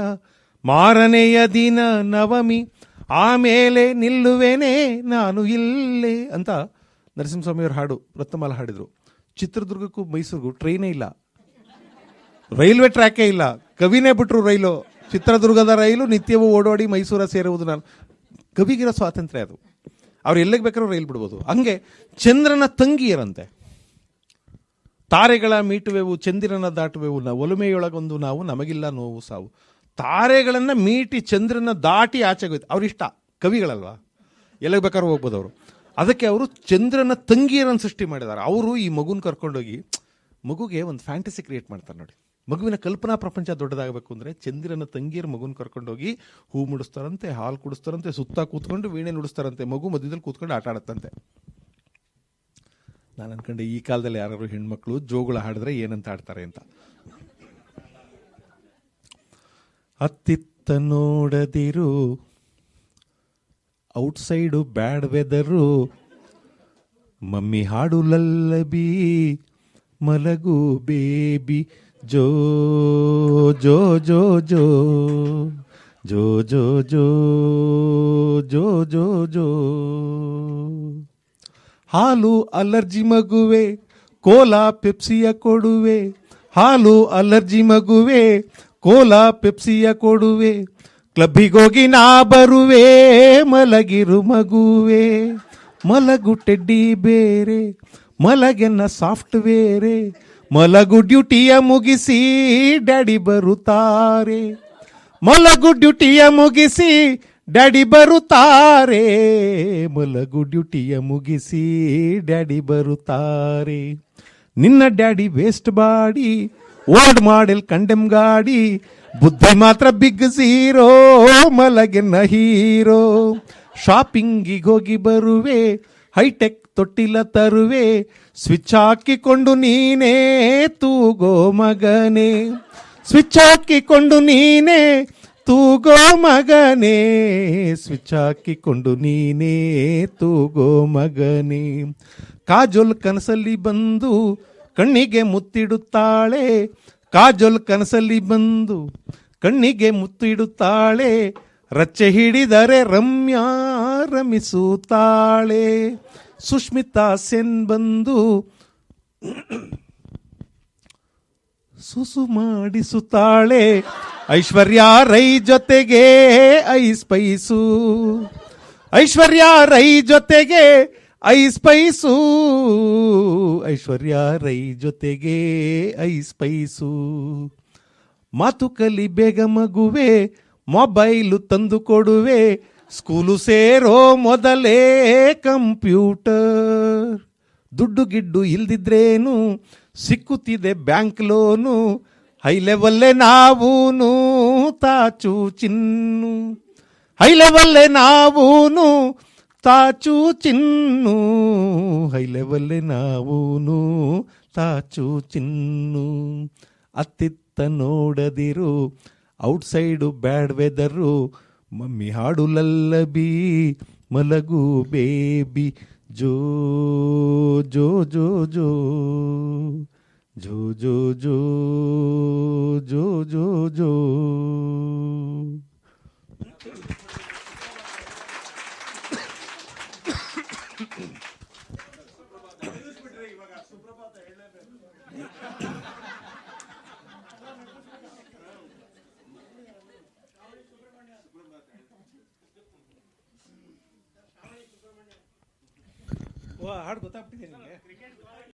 ಮಾರನೆಯ ದಿನ ನವಮಿ, ಆಮೇಲೆ ನಿಲ್ಲುವೆನೆ ನಾನು ಇಲ್ಲೇ ಅಂತ ನರಸಿಂಹಸ್ವಾಮಿಯವ್ರ ಹಾಡು ರತ್ನಮಾಲ ಹಾಡಿದ್ರು. ಚಿತ್ರದುರ್ಗಕ್ಕೂ ಮೈಸೂರಿಗೂ ಟ್ರೈನೇ ಇಲ್ಲ, ರೈಲ್ವೆ ಟ್ರ್ಯಾಕೇ ಇಲ್ಲ, ಕವಿನೇ ಬಿಟ್ರು ರೈಲು. ಚಿತ್ರದುರ್ಗದ ರೈಲು ನಿತ್ಯವೂ ಓಡೋಡಿ ಮೈಸೂರ ಸೇರುವುದು ನಾನು. ಕವಿಗಿರೋ ಸ್ವಾತಂತ್ರ್ಯ ಅದು. ಅವ್ರು ಎಲ್ಲಿಗೆ ಬೇಕಾದ್ರೂ ರೈಲು ಬಿಡ್ಬೋದು. ಹಂಗೆ ಚಂದ್ರನ ತಂಗಿಯರಂತೆ. ತಾರೆಗಳ ಮೀಟುವೆವು ಚಂದಿರನ ದಾಟುವೆವು, ಒಲುಮೆಯೊಳಗೊಂದು ನಾವು ನಮಗಿಲ್ಲ ನೋವು ಸಾವು. ತಾರೆಗಳನ್ನು ಮೀಟಿ ಚಂದ್ರನ ದಾಟಿ ಆಚೆಗೋಯ್ತು. ಅವ್ರಿಷ್ಟ ಕವಿಗಳಲ್ವಾ, ಎಲ್ಲಿಗೆ ಬೇಕಾದ್ರೂ ಹೋಗ್ಬೋದು ಅವರು. ಅದಕ್ಕೆ ಅವರು ಚಂದ್ರನ ತಂಗಿಯರನ್ನು ಸೃಷ್ಟಿ ಮಾಡಿದ್ದಾರೆ. ಅವರು ಈ ಮಗುನ ಕರ್ಕೊಂಡೋಗಿ ಮಗುಗೆ ಒಂದು ಫ್ಯಾಂಟಸಿ ಕ್ರಿಯೇಟ್ ಮಾಡ್ತಾರೆ ನೋಡಿ. ಮಗುವಿನ ಕಲ್ಪನಾ ಪ್ರಪಂಚ ದೊಡ್ಡದಾಗಬೇಕು ಅಂದರೆ ಚಂದಿರನ ತಂಗಿಯರು ಮಗುನ ಕರ್ಕೊಂಡೋಗಿ ಹೂ ಮುಡಿಸ್ತಾರಂತೆ, ಹಾಲು ಕುಡಿಸ್ತಾರಂತೆ, ಸುತ್ತ ಕೂತ್ಕೊಂಡು ವೀಣೆ ನುಡಿಸ್ತಾರಂತೆ, ಮಗು ಮಧ್ಯದಲ್ಲಿ ಕೂತ್ಕೊಂಡು ಆಟ ಆಡತ್ತಂತೆ. ನಾನು ಅನ್ಕೊಂಡೆ ಈ ಕಾಲದಲ್ಲಿ ಯಾರು ಹೆಣ್ಮಕ್ಳು ಜೋಗುಳ ಹಾಡಿದ್ರೆ ಏನಂತ ಆಡ್ತಾರೆ ಅಂತ. ಅತ್ತಿತ್ತ ನೋಡದಿರು, ಔಟ್ಸೈಡು ಬ್ಯಾಡ್ ವೆದರು, ಮಮ್ಮಿ ಹಾಡು ಲಲ್ಲಬಿ, ಮಲಗು ಬೇಬಿ, ಜೋ ಜೋ ಜೋ ಜೋ ಜೋ ಜೋ ಜೋ ಜೋ ಜೋ ಜೋ. ಹಾಲು ಅಲರ್ಜಿ ಮಗುವೆ, ಕೋಲಾ ಪೆಪ್ಸಿಯ ಕೊಡುವೆ, ಹಾಲು ಅಲರ್ಜಿ ಮಗುವೆ, ಕೋಲಾ ಪೆಪ್ಸಿಯ ಕೊಡುವೆ, ಕ್ಲಬ್ಬಿಗೋಗಿ ನಾ ಬರುವೆ, ಮಲಗಿರು ಮಗುವೆ, ಮಲಗು ಟೆಡ್ಡಿ ಬೇರೆ, ಮಲಗೆನ್ನ ಸಾಫ್ಟ್ವೇರೆ, ಮಲಗು ಡ್ಯೂಟಿಯ ಮುಗಿಸಿ ಡ್ಯಾಡಿ ಬರುತ್ತಾರೆ, ಮಲಗು ಡ್ಯೂಟಿಯ ಮುಗಿಸಿ ಡ್ಯಾಡಿ ಬರುತ್ತಾರೆ, ಮಲಗು ಡ್ಯೂಟಿಯ ಮುಗಿಸಿ ಡ್ಯಾಡಿ ಬರುತ್ತಾರೆ. ನಿನ್ನ daddy waste body old model condemn ಗಾಡಿ, ಬುದ್ಧಿ ಮಾತ್ರ ಬಿಗ್ ಝೀರೋ, ಮಲಗಿನ ಹೀರೋ. ಶಾಪಿಂಗಿಗೆ ಹೋಗಿ ಬರುವೆ, ಹೈಟೆಕ್ ತೊಟ್ಟಿಲ ತರುವೆ, ಸ್ವಿಚ್ ಹಾಕಿಕೊಂಡು ನೀನೇ ತೂಗೋ ಮಗನೇ, ಸ್ವಿಚ್ ಹಾಕಿಕೊಂಡು ನೀನೇ ತೂಗೋ ಮಗನೇ, ಸ್ವಿಚ್ ಹಾಕಿಕೊಂಡು ನೀನೇ ತೂಗೋ ಮಗನೇ. ಕಾಜೋಲ್ ಕನಸಲ್ಲಿ ಬಂದು ಕಣ್ಣಿಗೆ ಮುತ್ತಿಡುತ್ತಾಳೆ, ಕಾಜೋಲ್ ಕನಸಲ್ಲಿ ಬಂದು ಕಣ್ಣಿಗೆ ಮುತ್ತಿಡುತ್ತಾಳೆ, ರಚ್ಚೆ ಹಿಡಿದರೆ ರಮ್ಯಾ ರಮಿಸುತ್ತಾಳೆ. ಸುಷ್ಮಿತಾ ಸೆನ್ ಬಂದು ಸುಸು ಮಾಡಿಸುತ್ತಾಳೆ, ಐಶ್ವರ್ಯ ರೈ ಜೊತೆಗೆ ಐಸ್ಪೈಸು, ಐಶ್ವರ್ಯ ರೈ ಜೊತೆಗೆ ಐಸ್ಪೈಸು, ಐಶ್ವರ್ಯ ರೈ ಜೊತೆಗೆ ಐಸ್ಪೈಸು. ಮಾತು ಕಲಿ ಬೇಗ ಮಗುವೆ, ಮೊಬೈಲು ತಂದು ಕೊಡುವೆ, ಸ್ಕೂಲು ಸೇರೋ ಮೊದಲೇ ಕಂಪ್ಯೂಟರ್. ದುಡ್ಡು ಗಿಡ್ಡು ಇಲ್ದಿದ್ರೇನು ಸಿಕ್ಕುತ್ತಿದೆ ಬ್ಯಾಂಕ್ ಲೋನು, ಹೈ ಲೆವೆಲ್ಲೇ ನಾವೂನು ತಾಚು ಚಿನ್ನು, ಹೈ ಲೆವೆಲ್ಲೇ ನಾವೂನು ತಾಚು ಚಿನ್ನು, ಹೈ ಲೆವೆಲ್ಲೇ ನಾವೂನು ತಾಚು ಚಿನ್ನು. ಅತ್ತಿತ್ತ ನೋಡದಿರು, ಔಟ್ಸೈಡು ಬ್ಯಾಡ್ ವೆದರು, ಮಮ್ಮಿ ಹಾಡು ಲಲ್ಲಬಿ, ಮಲಗು ಬೇಬಿ, ಜೋ ಜೋ ಜೋ ಜೋ ಜೋ ಜೋ ಜೋ ಜೋ ಜೋ ಜೋ. ಹಾಡು ಗೊತ್ತಾಗ್ತಿದೆ ನಿಮಗೆ?